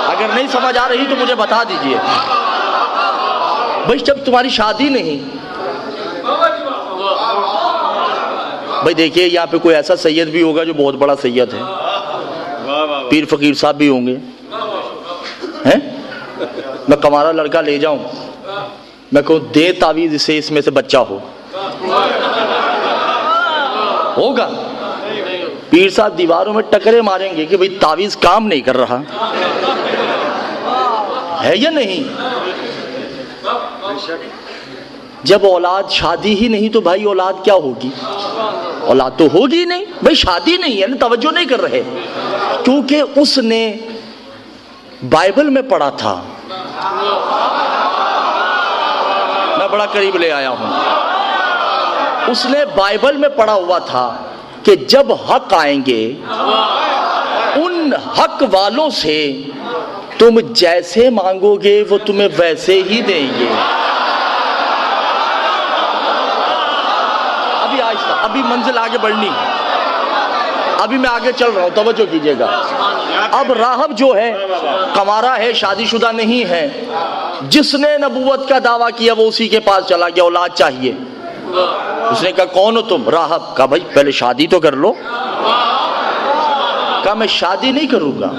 اگر نہیں سمجھ آ رہی تو مجھے بتا دیجئے، بھئی جب تمہاری شادی نہیں، بھئی دیکھیے یہاں پہ کوئی ایسا سید بھی ہوگا جو بہت بڑا سید ہے، پیر فقیر صاحب بھی ہوں گے ہیں؟ میں کمارا لڑکا لے جاؤں، میں کہوں دے تعویذ اسے، اس میں سے بچہ ہوگا؟ پیر صاحب دیواروں میں ٹکرے ماریں گے کہ بھئی تعویذ کام نہیں کر رہا ہے یا نہیں؟ جب اولاد شادی ہی نہیں تو بھائی اولاد کیا ہوگی؟ اولاد تو ہوگی نہیں بھائی، شادی نہیں ہے نا، توجہ نہیں کر رہے، کیونکہ اس نے بائبل میں پڑھا تھا، میں بڑا قریب لے آیا ہوں، اس نے بائبل میں پڑھا ہوا تھا کہ جب حق آئیں گے ان حق والوں سے تم جیسے مانگو گے وہ تمہیں ویسے ہی دیں گے۔ ابھی آہستہ، ابھی منزل آگے بڑھنی، ابھی میں آگے چل رہا ہوں، توجہ کیجئے گا۔ اب راہب جو ہے کنوارا ہے، شادی شدہ نہیں ہے، جس نے نبوت کا دعویٰ کیا وہ اسی کے پاس چلا گیا، اولاد چاہیے۔ اس نے کہا کون ہو تم؟ راہب۔ کہا بھائی پہلے شادی تو کر لو۔ کہا میں شادی نہیں کروں گا،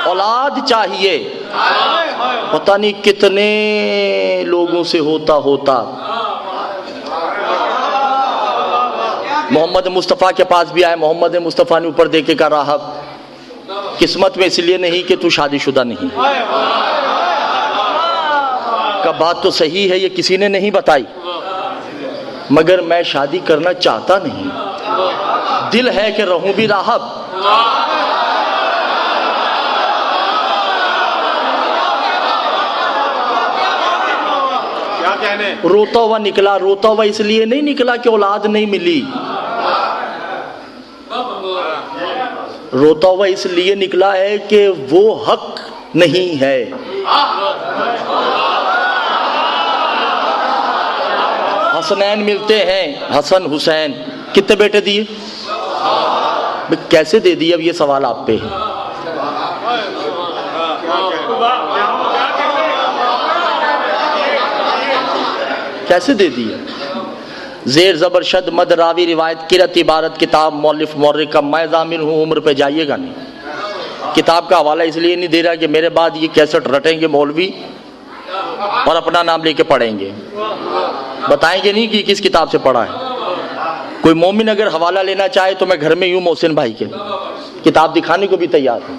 اولاد چاہیے۔ پتہ نہیں کتنے لوگوں سے ہوتا محمد مصطفیٰ کے پاس بھی آئے، محمد مصطفیٰ نے اوپر دے کے کہا راہب قسمت میں اس لیے نہیں کہ تو شادی شدہ نہیں۔ کہ بات تو صحیح ہے، یہ کسی نے نہیں بتائی، مگر میں شادی کرنا چاہتا نہیں، دل ہے کہ رہوں بھی راہب۔ روتا ہوا نکلا، روتا ہوا اس لیے نہیں نکلا کہ اولاد نہیں ملی، روتا ہوا اس لیے نکلا ہے کہ وہ حق نہیں ہے۔ حسنین ملتے ہیں، حسن حسین، کتنے بیٹے دیے؟ کیسے دے دیے؟ اب یہ سوال آپ پہ ہے۔ کیسے دے دیے؟ زیر زبر شد مد راوی روایت قرأت عبارت کتاب مؤلف مورخ کا میں ضامن ہوں، عمر پہ جائیے گا نہیں۔ کتاب کا حوالہ اس لیے نہیں دے رہا کہ میرے بعد یہ کیسٹ رٹیں گے مولوی اور اپنا نام لے کے پڑھیں گے، بتائیں گے نہیں کہ کس کتاب سے پڑھا ہے۔ کوئی مومن اگر حوالہ لینا چاہے تو میں گھر میں یوں محسن بھائی کے کتاب دکھانے کو بھی تیار ہوں۔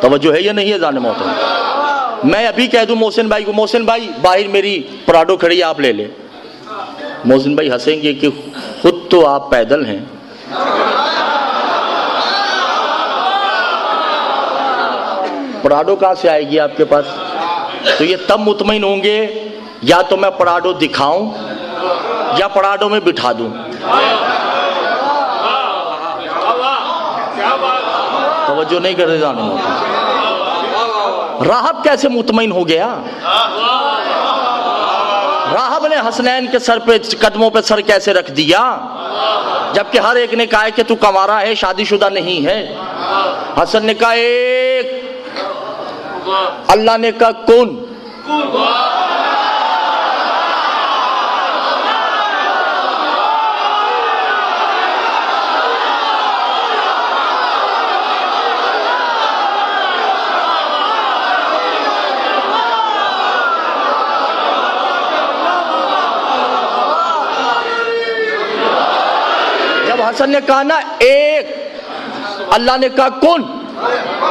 توجہ ہے یا نہیں ہے جان محترم؟ میں ابھی کہہ دوں محسن بھائی کو، محسن بھائی باہر میری پراڈو کھڑی ہے آپ لے لیں، محسن بھائی ہنسیں گے کہ خود تو آپ پیدل ہیں، پراڈو کہاں سے آئے گی آپ کے پاس؟ تو یہ تب مطمئن ہوں گے یا تو میں پراڈو دکھاؤں یا پراڈو میں بٹھا دوں۔ توجہ نہیں کرتے جانے ہوتے۔ راہب کیسے مطمئن ہو گیا؟ راہب نے حسنین کے سر پہ قدموں پہ سر کیسے رکھ دیا جبکہ ہر ایک نے کہا کہ تو کنوارا ہے، شادی شدہ نہیں ہے؟ حسن نے کہا ایک، اللہ نے کہا کون؟ جب حسن نے کہا نا ایک، اللہ نے کہا کون؟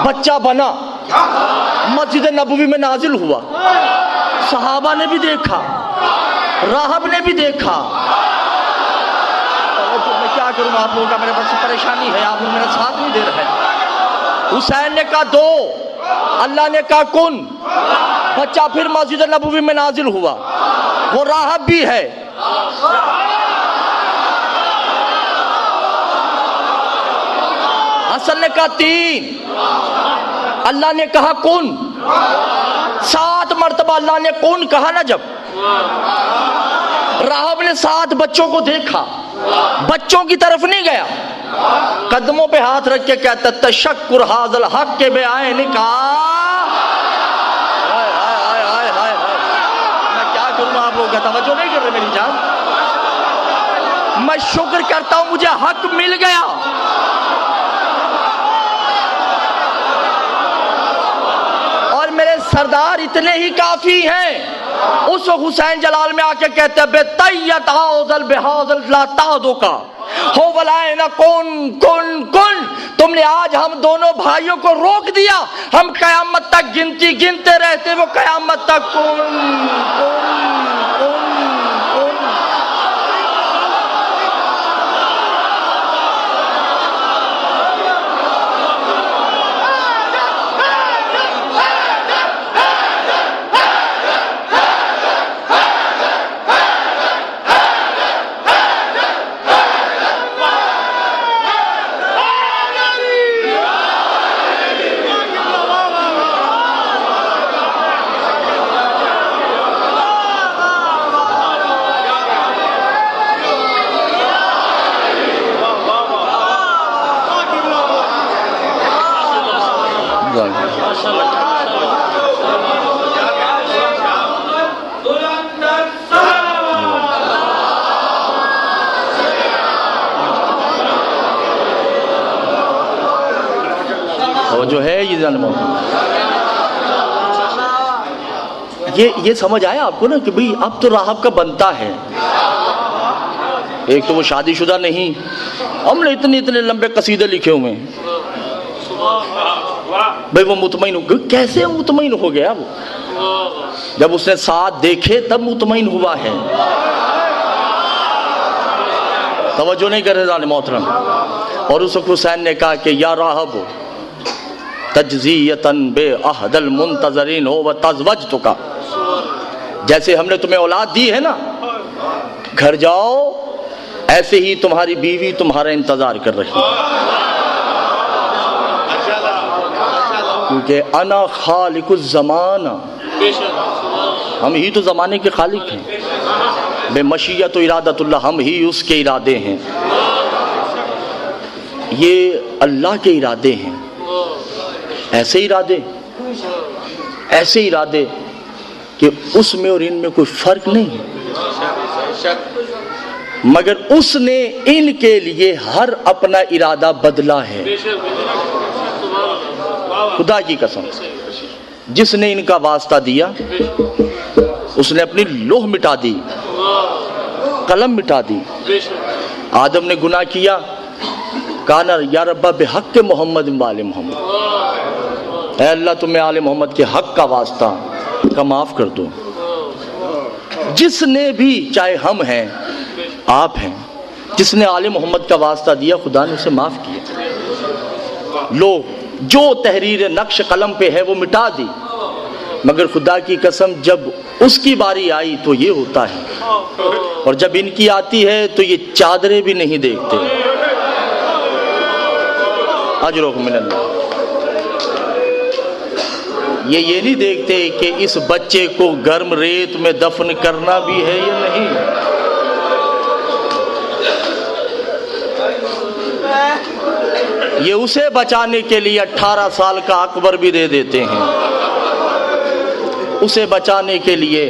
بچہ بنا، مسجد نبوی میں نازل ہوا، صحابہ نے بھی دیکھا، راہب نے بھی دیکھا۔ میں کیا کروں آپ لوگوں کا، میرے پاس پریشانی ہے، آپ لوگ میرا ساتھ نہیں دے رہے۔ حسین نے کہا دو، اللہ نے کہا کن، بچہ پھر مسجد نبوی میں نازل ہوا، وہ راہب بھی ہے۔ حسن نے کہا تین، اللہ نے کہا کن، 7 مرتبہ اللہ نے کن کہا نا جب، راہب نے 7 بچوں کو دیکھا، بچوں کی طرف نہیں گیا، قدموں پہ ہاتھ رکھ کے کہتا تشکر حاضل حق کے بے آئین کا۔ میں کیا کروں آپ لوگ کا توجہ نہیں کر رہے میری جان؟ میں میں شکر کرتا ہوں مجھے حق مل گیا. اور میرے سردار اتنے ہی کافی ہیں. اس حسین جلال میں آ کے کہتے ہیں بے طیت آوزل بحاظل لا تعدو کا ہو ولائنا کن. تم نے آج ہم دونوں بھائیوں کو روک دیا. ہم قیامت تک گنتی گنتے رہتے وہ قیامت تک کن. جو ہے یہ سمجھ آیا آپ کو نا کہ بھئی اب تو راہب کا بنتا ہے. ایک تو وہ شادی شدہ نہیں, ہم نے اتنے لمبے قصیدے لکھے ہوئے ہیں. بھئی وہ مطمئن ہو گیا. کیسے مطمئن ہو گیا؟ وہ جب اس نے ساتھ دیکھے تب مطمئن ہوا ہے. توجہ نہیں کر رہے ظالم محترم. اور اس وقت حسین نے کہا کہ یا راہب تجزیتاً بے احد المنتظرین ہو و تزوجتک. جیسے ہم نے تمہیں اولاد دی ہے نا, گھر جاؤ ایسے ہی تمہاری بیوی تمہارا انتظار کر رہی ہے. کیونکہ انا خالق الزمان, ہم ہی تو زمانے کے خالق ہیں. بے مشیت و ارادت اللہ, ہم ہی اس کے ارادے ہیں. یہ اللہ کے ارادے ہیں. ایسے ارادے کہ اس میں اور ان میں کوئی فرق نہیں ہے, مگر اس نے ان کے لیے ہر اپنا ارادہ بدلا ہے. خدا کی قسم, جس نے ان کا واسطہ دیا اس نے اپنی لوح مٹا دی, قلم مٹا دی. آدم نے گناہ کیا, کانا یا ربا بحق محمد وآل محمد, اے اللہ تمہیں آل محمد کے حق کا واسطہ کا معاف کر دو. جس نے بھی, چاہے ہم ہیں آپ ہیں, جس نے آل محمد کا واسطہ دیا خدا نے اسے معاف کیا. لو جو تحریر نقش قلم پہ ہے وہ مٹا دی, مگر خدا کی قسم جب اس کی باری آئی تو یہ ہوتا ہے, اور جب ان کی آتی ہے تو یہ چادریں بھی نہیں دیکھتے. اجرکم من اللہ. یہ نہیں دیکھتے کہ اس بچے کو گرم ریت میں دفن کرنا بھی ہے یا نہیں. یہ اسے بچانے کے لیے 18 سال کا اکبر بھی دے دیتے ہیں. اسے بچانے کے لیے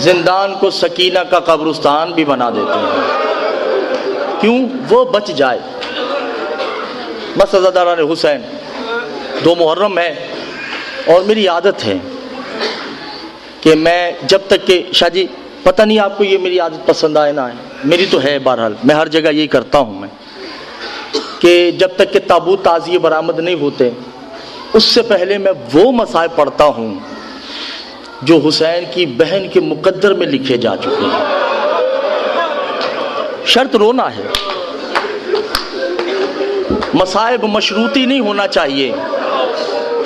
زندان کو سکینہ کا قبرستان بھی بنا دیتے ہیں. کیوں؟ وہ بچ جائے. بس عزاداران حسین, 2 محرم ہے اور میری عادت ہے کہ میں جب تک کہ, شاہ جی پتہ نہیں آپ کو یہ میری عادت پسند آئے نہ آئے, میری تو ہے بہرحال, میں ہر جگہ یہی کرتا ہوں میں, کہ جب تک کہ تابوت تعزیے برآمد نہیں ہوتے اس سے پہلے میں وہ مسائل پڑھتا ہوں جو حسین کی بہن کے مقدر میں لکھے جا چکے ہیں. شرط رونا ہے, مصائب مشروطی نہیں ہونا چاہیے,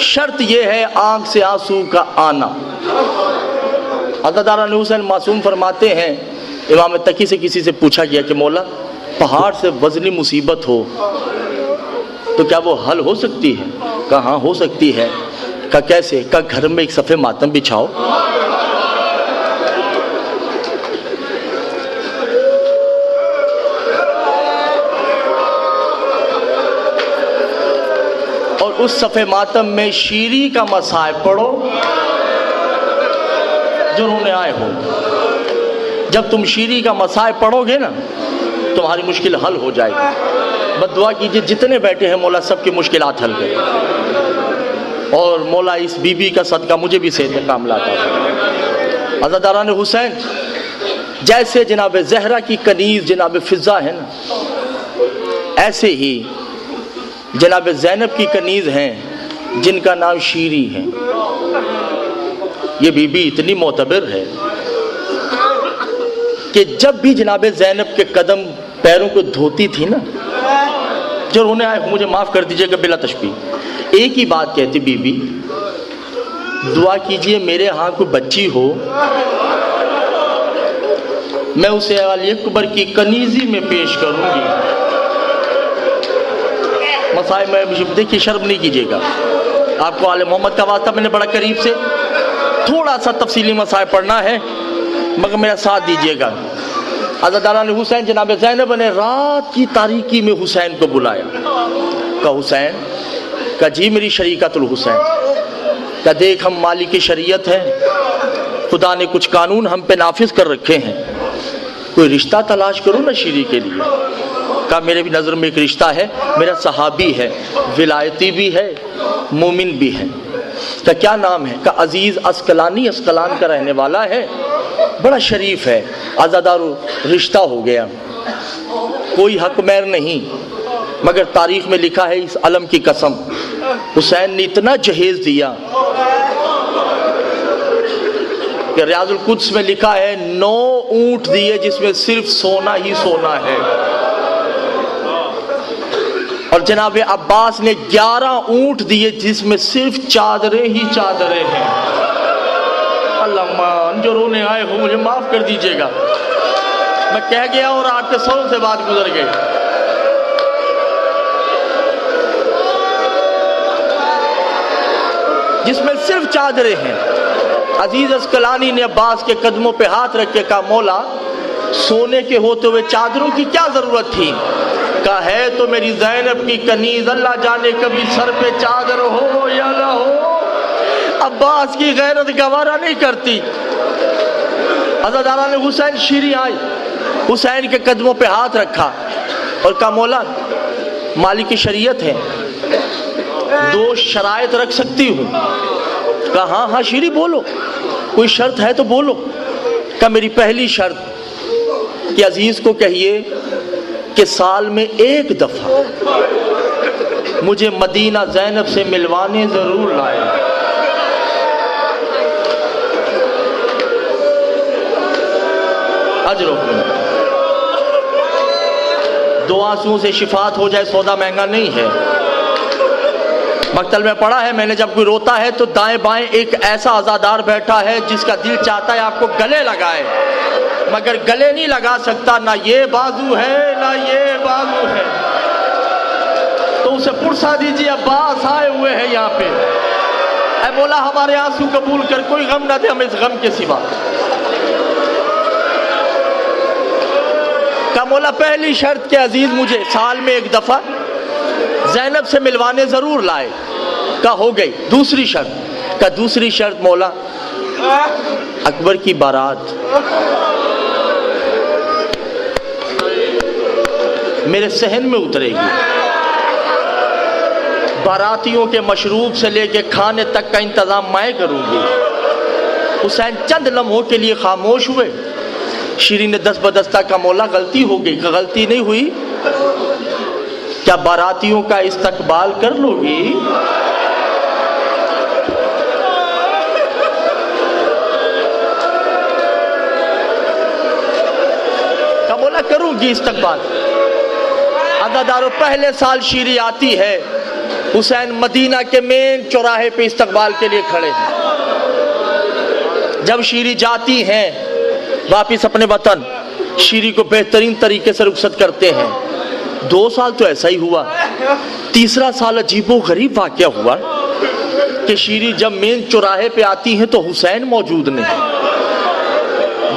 شرط یہ ہے آنکھ سے آنسو کا آنا. عزاداران حسین معصوم فرماتے ہیں, امام تقی سے کسی سے پوچھا گیا کہ مولا پہاڑ سے وزنی مصیبت ہو تو کیا وہ حل ہو سکتی ہے؟ کہا ہاں ہو سکتی ہے. کہا کیسے؟ کہا گھر میں ایک صفحے ماتم بچھاؤ. اور اس صفحے ماتم میں شیری کا مصائب پڑھو جو رونے آئے ہو. جب تم شیری کا مسائل پڑھو گے نا تمہاری مشکل حل ہو جائے گی. بس دعا کیجئے جتنے بیٹھے ہیں مولا سب کی مشکلات حل کرے, اور مولا اس بی بی کا صدقہ مجھے بھی صحت کاملہ عطا فرمائے. عزاداران حسین, جیسے جناب زہرا کی کنیز جناب فضا ہے نا, ایسے ہی جناب زینب کی کنیز ہیں جن کا نام شیری ہے. یہ بی بی اتنی معتبر ہے کہ جب بھی جناب زینب کے قدم پیروں کو دھوتی تھی نا, جو رونے آئے مجھے معاف کر دیجئے گا بلا تشبیہ, ایک ہی بات کہتی بی بی, دعا کیجئے میرے ہاں کوئی بچی ہو, میں اسے علی اکبر کی کنیزی میں پیش کروں گی. مسائل میں دیکھیے شرم نہیں کیجئے گا, آپ کو آل محمد کا واسطہ میں نے بڑا قریب سے تھوڑا سا تفصیلی مسائل پڑھنا ہے, مگر میرا ساتھ دیجئے گا. عزاداران حسین, جناب زینب نے رات کی تاریکی میں حسین کو بلایا. کہا حسین, کہا جی میری شریکت الحسین, کہا دیکھ ہم مالک شریعت ہیں, خدا نے کچھ قانون ہم پہ نافذ کر رکھے ہیں, کوئی رشتہ تلاش کرو نا شیری کے لیے. کہا میرے بھی نظر میں ایک رشتہ ہے, میرا صحابی ہے, ولایتی بھی ہے, مومن بھی ہے. کہا کیا نام ہے؟ کہا عزیز اسقلانی, اسقلان کا رہنے والا ہے, بڑا شریف ہے. عزادارو رشتہ ہو گیا, کوئی حق مہر نہیں, مگر تاریخ میں لکھا ہے اس علم کی قسم حسین نے اتنا جہیز دیا کہ ریاض القدس میں لکھا ہے 9 اونٹ دیے جس میں صرف سونا ہی سونا ہے, اور جناب عباس نے 11 اونٹ دیے جس میں صرف چادریں ہی چادریں ہیں. اللہ مان جو رونے آئے ہو مجھے معاف کر دیجئے گا, میں کہہ گیا اور آپ کے سروں سے بات گزر گئی. جس میں صرف چادریں ہیں. عزیز اسقلانی نے عباس کے قدموں پہ ہاتھ رکھ کے کہا مولا سونے کے ہوتے ہوئے چادروں کی کیا ضرورت تھی؟ کہا ہے تو میری زینب کی کنیز, اللہ جانے کبھی سر پہ چادر ہو یا نہ ہو. عباس کی غیرت گوارا نہیں کرتی. عزاداران حسین شیری آئی, حسین کے قدموں پہ ہاتھ رکھا اور کہا مولا مالک شریعت ہے, 2 شرائط رکھ سکتی ہوں. کہا ہاں ہاں شیری بولو, کوئی شرط ہے تو بولو. کہا میری پہلی شرط کہ عزیز کو کہیے کہ سال میں 1 دفعہ مجھے مدینہ زینب سے ملوانے ضرور لائے. اجر و 2 آنسوؤں سے شفاعت ہو جائے سودا مہنگا نہیں ہے. مقتل میں پڑھا ہے میں نے, جب کوئی روتا ہے تو دائیں بائیں ایک ایسا عزادار بیٹھا ہے جس کا دل چاہتا ہے آپ کو گلے لگائے, مگر گلے نہیں لگا سکتا, نہ یہ بازو ہے نہ یہ بازو ہے. تو اسے پرسا دیجیے عباس آئے ہوئے ہیں یہاں پہ, اے مولا ہمارے آنسو قبول کر, کوئی غم نہ دے ہمیں اس غم کے سوا. کہا مولا پہلی شرط کہ عزیز مجھے سال میں 1 دفعہ زینب سے ملوانے ضرور لائے. کہا ہو گئی. دوسری شرط, کہا دوسری شرط مولا اکبر کی بارات میرے صحن میں اترے گی, باراتیوں کے مشروب سے لے کے کھانے تک کا انتظام میں کروں گی. حسین چند لمحوں کے لیے خاموش ہوئے. شیری نے دست بدستہ کا مولا غلطی ہو گئی. غلطی نہیں ہوئی, کیا باراتیوں کا استقبال کر لو گی؟ کیا مولا کروں گی استقبال. عزادارو پہلے سال شیری آتی ہے, حسین مدینہ کے مین چوراہے پہ استقبال کے لیے کھڑے ہیں. جب شیری جاتی ہیں واپس اپنے وطن, شیری کو بہترین طریقے سے رخصت کرتے ہیں. 2 سال تو ایسا ہی ہوا. تیسرا سال عجیب و غریب واقعہ ہوا کہ شیری جب مین چوراہے پہ آتی ہیں تو حسین موجود نہیں,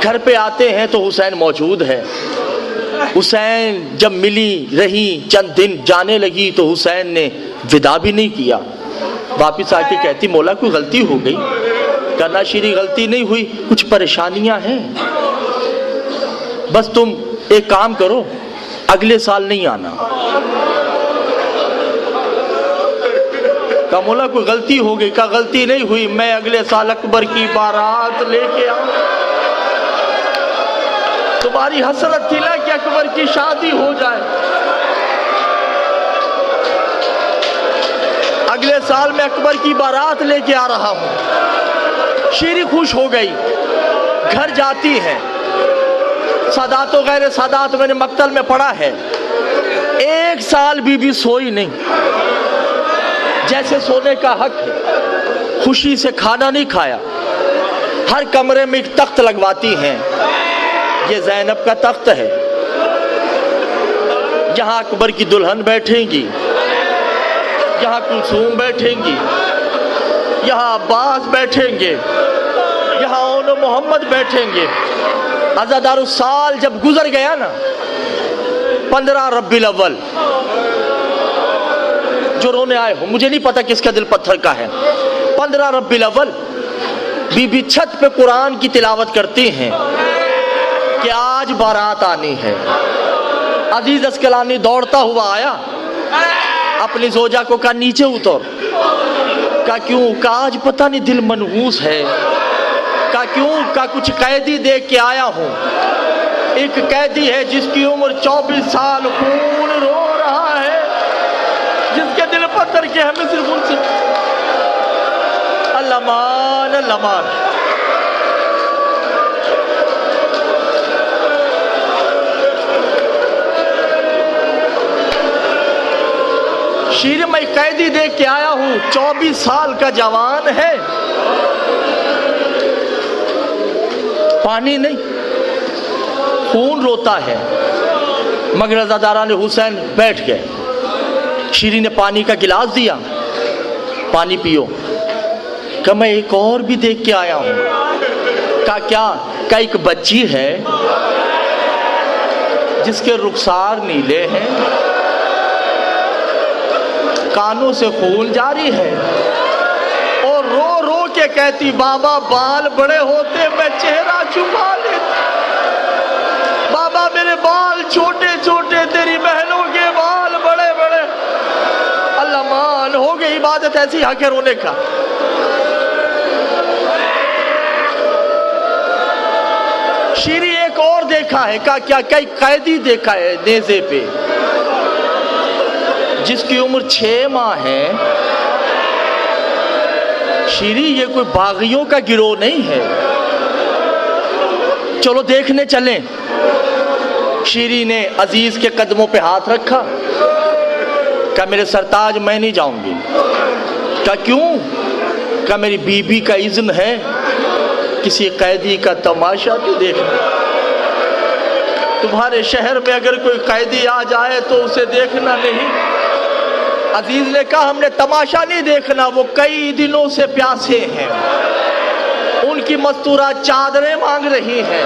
گھر پہ آتے ہیں تو حسین موجود ہے. حسین جب ملی رہی چند دن جانے لگی تو حسین نے ودا بھی نہیں کیا. واپس آ کے کہتی مولا کوئی غلطی ہو گئی. کہنا شیری غلطی نہیں ہوئی, کچھ پریشانیاں ہیں. بس تم ایک کام کرو، اگلے سال نہیں آنا۔ کہا مولا کوئی غلطی ہو گئی؟ کہا غلطی نہیں ہوئی، میں اگلے سال اکبر کی بارات لے کے آؤں۔ تمہاری حسرت تھی نا کہ اکبر کی شادی ہو جائے، اگلے سال میں اکبر کی بارات لے کے آ رہا ہوں۔ شیری خوش ہو گئی، گھر جاتی ہے۔ سادات و غیر سادات میں نے مقتل میں پڑھا ہے، ایک سال بی بی سوئی نہیں، جیسے سونے کا حق ہے، خوشی سے کھانا نہیں کھایا۔ ہر کمرے میں ایک تخت لگواتی ہیں، یہ زینب کا تخت ہے، یہاں اکبر کی دلہن بیٹھیں گی، یہاں کلثوم بیٹھیں گی، یہاں عباس بیٹھیں گے، یہاں اون و محمد بیٹھیں گے۔ عزادار السال جب گزر گیا نا، 15 ربیع الاول، جو رونے آئے ہو، مجھے نہیں پتا کس کا دل پتھر کا ہے، 15 ربیع الاول بی بی چھت پہ قرآن کی تلاوت کرتی ہیں کہ آج بارات آنی ہے۔ عزیز اسکلانی دوڑتا ہوا آیا، اپنی زوجہ کو کہا نیچے اتر۔ کہا کیوں؟ کہا آج پتہ نہیں دل منحوس ہے۔ کہا کیوں؟ کہا کچھ قیدی دیکھ کے آیا ہوں، ایک قیدی ہے جس کی عمر 24 سال، خون رو رہا ہے، جس کے دل پتھر کے ہمیں صرف ان سے اللہ مان اللہ مان۔ شیر میں قیدی دیکھ کے آیا ہوں، 24 سال کا جوان ہے، پانی نہیں، خون روتا ہے، مگر عزاداران حسین بیٹھ گئے۔ شیری نے پانی کا گلاس دیا، پانی پیو۔ کہ میں ایک اور بھی دیکھ کے آیا ہوں۔ کہا کیا؟ کہ ایک بچی ہے جس کے رخسار نیلے ہیں، کانوں سے خون جاری ہے، اور رو رو کے کہتی بابا بال بڑے ہوتے میں چہرہ چھپا لیتی، بابا میرے بال چھوٹے چھوٹے، تیری بہنوں کے بال بڑے بڑے۔ اللہ مان، ہو گئی عبادت ایسی حق ہے رونے کا۔ شیری ایک اور دیکھا ہے، کہا کیا؟ کئی قیدی دیکھا ہے نیزے پہ جس کی عمر 6 ماہ ہے۔ شیری یہ کوئی باغیوں کا گروہ نہیں ہے، چلو دیکھنے چلیں۔ شیری نے عزیز کے قدموں پہ ہاتھ رکھا، کہا میرے سرتاج میں نہیں جاؤں گی۔ کہا کیوں؟ کہا میری بیوی کا اذن ہے کسی قیدی کا تماشا بھی دیکھنا۔ تمہارے شہر میں اگر کوئی قیدی آ جائے تو اسے دیکھنا نہیں۔ عزیز نے کہا ہم نے تماشا نہیں دیکھنا، وہ کئی دنوں سے پیاسے ہیں، ان کی مستورات چادریں مانگ رہی ہیں،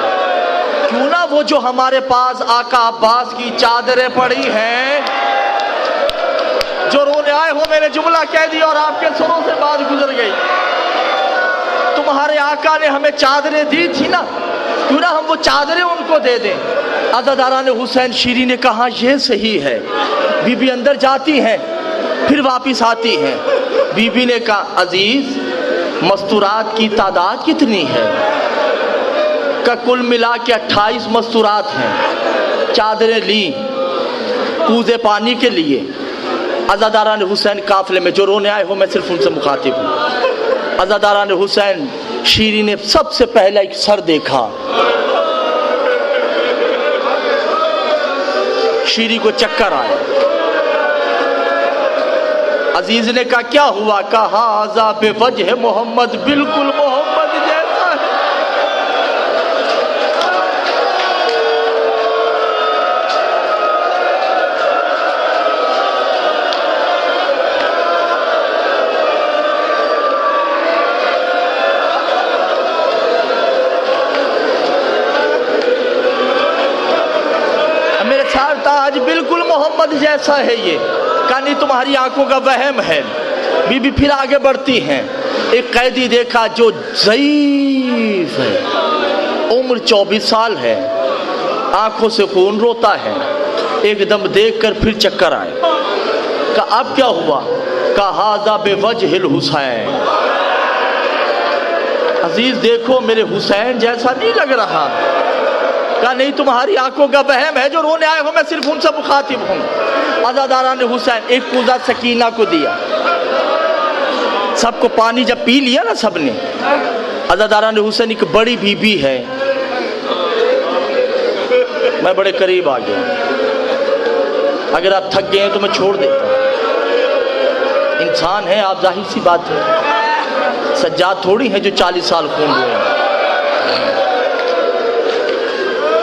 کیوں نہ وہ جو ہمارے پاس آقا عباس کی چادریں پڑی ہیں۔ جو رونے آئے ہو، میں نے جملہ کہہ دیا اور آپ کے سروں سے بات گزر گئی۔ تمہارے آقا نے ہمیں چادریں دی تھی نا، کیوں نہ ہم وہ چادریں ان کو دے دیں۔ عزاداران حسین، شیری نے کہا یہ صحیح ہے۔ بی بی اندر جاتی ہیں، پھر واپس آتی ہیں۔ بی بی نے کہا عزیز مستورات کی تعداد کتنی ہے؟ کہ کل ملا کے 28 مستورات ہیں۔ چادریں لی کوزے پانی کے لیے۔ عزاداران حسین قافلے میں جو رونے آئے ہو، میں صرف ان سے مخاطب ہوں۔ عزاداران حسین، شیری نے سب سے پہلا ایک سر دیکھا۔ شیری کو چکر آیا۔ عزیز نے کہا کیا ہوا؟ کہا ہذا بے وجہ محمد، بالکل محمد جیسا ہے۔ میرے ساتھ آج بالکل محمد جیسا ہے یہ۔ کہا نہیں تمہاری آنکھوں کا وہم ہے۔ بی بی پھر آگے بڑھتی ہیں۔ ایک قیدی دیکھا جو ضعیف ہے، عمر 24 سال ہے، آنکھوں سے خون روتا ہے، ایک دم دیکھ کر پھر چکر آئے۔ کہا اب کیا ہوا؟ کہا ھذا بوجہ الحسین، عزیز دیکھو میرے حسین جیسا نہیں لگ رہا۔ کہا نہیں تمہاری آنکھوں کا وہم ہے، جو رونے آئے ہو میں صرف ان سے مخاطب ہوں۔ عزاداران حسین ایک کوزہ سکینہ کو دیا، سب کو پانی جب پی لیا نا سب نے، عزاداران حسین ایک بڑی بی بی ہے، میں بڑے قریب آ گیا، اگر آپ تھک گئے ہیں تو میں چھوڑ دیتا ہوں، انسان ہے آپ، ظاہر سی بات ہے، سجاد تھوڑی ہیں جو 40 سال خون ہوئے ہیں،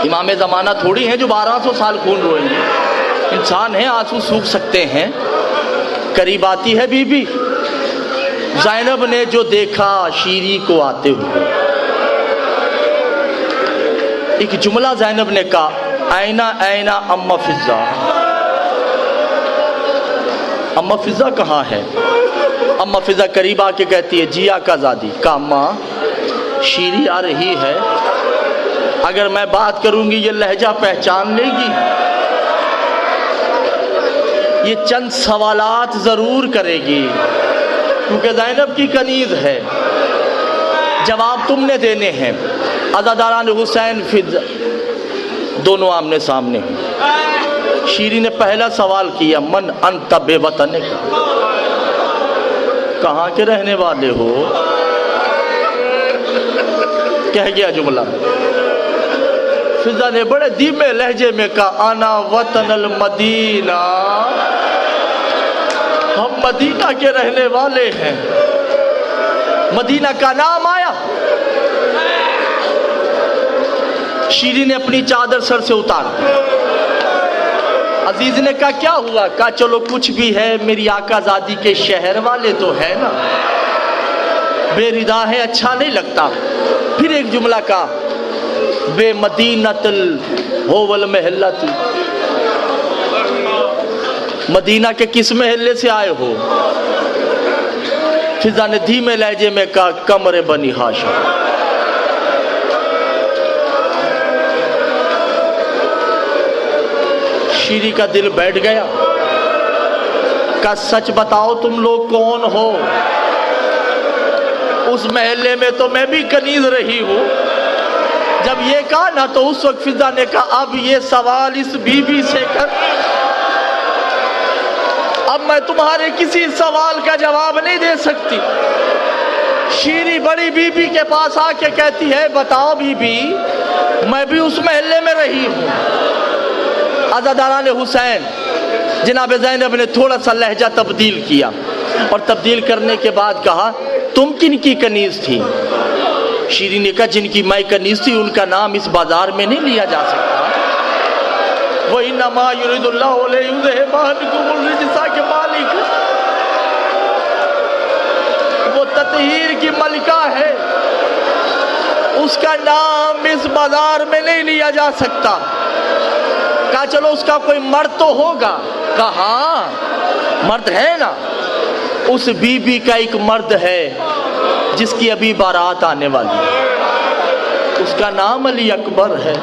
امام زمانہ تھوڑی ہیں جو 1200 سال خون روئیں گے، انسان ہیں آنسو سوکھ سکتے ہیں۔ قریب آتی ہے بی بی، زینب نے جو دیکھا شیری کو آتے ہوئے، ایک جملہ زینب نے کہا اینا اینا اما فضہ، اما فضہ کہاں ہے؟ اما فضہ قریب آ کے کہتی ہے جی آقا زادی۔ کہا اماں شیری آ رہی ہے، اگر میں بات کروں گی یہ لہجہ پہچان لے گی، یہ چند سوالات ضرور کرے گی، کیونکہ زینب کی کنیز ہے، جواب تم نے دینے ہیں۔ عزاداران حسین فضہ دونوں آمنے سامنے ہیں۔ شیری نے پہلا سوال کیا من انت بے وطن، کہاں کے رہنے والے ہو؟ کہہ گیا جملہ، فضہ نے بڑے دھیمے لہجے میں کہا انا وطن المدینہ، ہم مدینہ کے رہنے والے ہیں۔ مدینہ کا نام آیا، شیری نے اپنی چادر سر سے اتار دی۔ عزیز نے کہا کیا ہوا؟ کہا چلو کچھ بھی ہے، میری آقا زادی کے شہر والے تو ہے نا، بے ردا ہے اچھا نہیں لگتا۔ پھر ایک جملہ کہا بے مدینۃ الہول محلۃ، مدینہ کے کس محلے سے آئے ہو؟ فضہ نے دھیمے لہجے میں کہا کمر بنی ہاشم۔ شیری کا دل بیٹھ گیا، کہا سچ بتاؤ تم لوگ کون ہو؟ اس محلے میں تو میں بھی کنیز رہی ہوں۔ جب یہ کہا نا تو اس وقت فضہ نے کہا اب یہ سوال اس بی بی سے کر، اب میں تمہارے کسی سوال کا جواب نہیں دے سکتی۔ شیری بڑی بی بی کے پاس آ کے کہتی ہے بتاؤ بی بی میں بھی اس محلے میں رہی ہوں۔ عزاداران حسین جناب زینب نے تھوڑا سا لہجہ تبدیل کیا، اور تبدیل کرنے کے بعد کہا تم کن کی کنیز تھی؟ شیری نے کہا جن کی میں کنیز تھی ان کا نام اس بازار میں نہیں لیا جا سکتا۔ وَإِنَّمَا يُرِيدُ اللَّهُ لِيُذْهِبَ عَنْكُمُ الرِّجْسَ کے مالک، وہ تطہیر کی ملکہ ہے، اس کا نام اس بازار میں نہیں لیا جا سکتا۔ کہا چلو اس کا کوئی مرد تو ہوگا؟ کہا ہاں مرد ہے نا، اس بی بی کا ایک مرد ہے جس کی ابھی بارات آنے والی ہے، اس کا نام علی اکبر ہے۔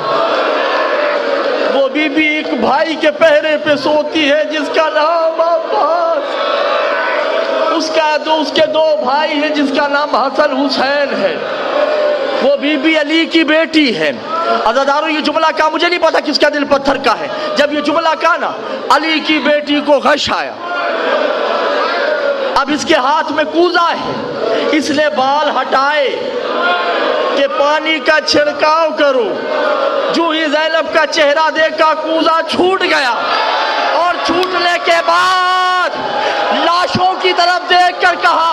وہ بی بی ایک بھائی کے پہرے پہ سوتی ہے جس کا نام عباس، اس کے دو بھائی ہیں جس کا نام حسن حسین ہے، وہ بی بی علی کی بیٹی ہے۔ عزاداروں یہ جملہ کہا، مجھے نہیں پتا کس کا دل پتھر کا ہے، جب یہ جملہ کہا نا علی کی بیٹی کو غش آیا، اب اس کے ہاتھ میں کوزہ ہے، اس نے بال ہٹائے کہ پانی کا چھڑکاؤ کرو، جو ہی زینب کا چہرہ دیکھا کوزہ چھوٹ گیا، اور چھوٹنے کے بعد لاشوں کی طرف دیکھ کر کہا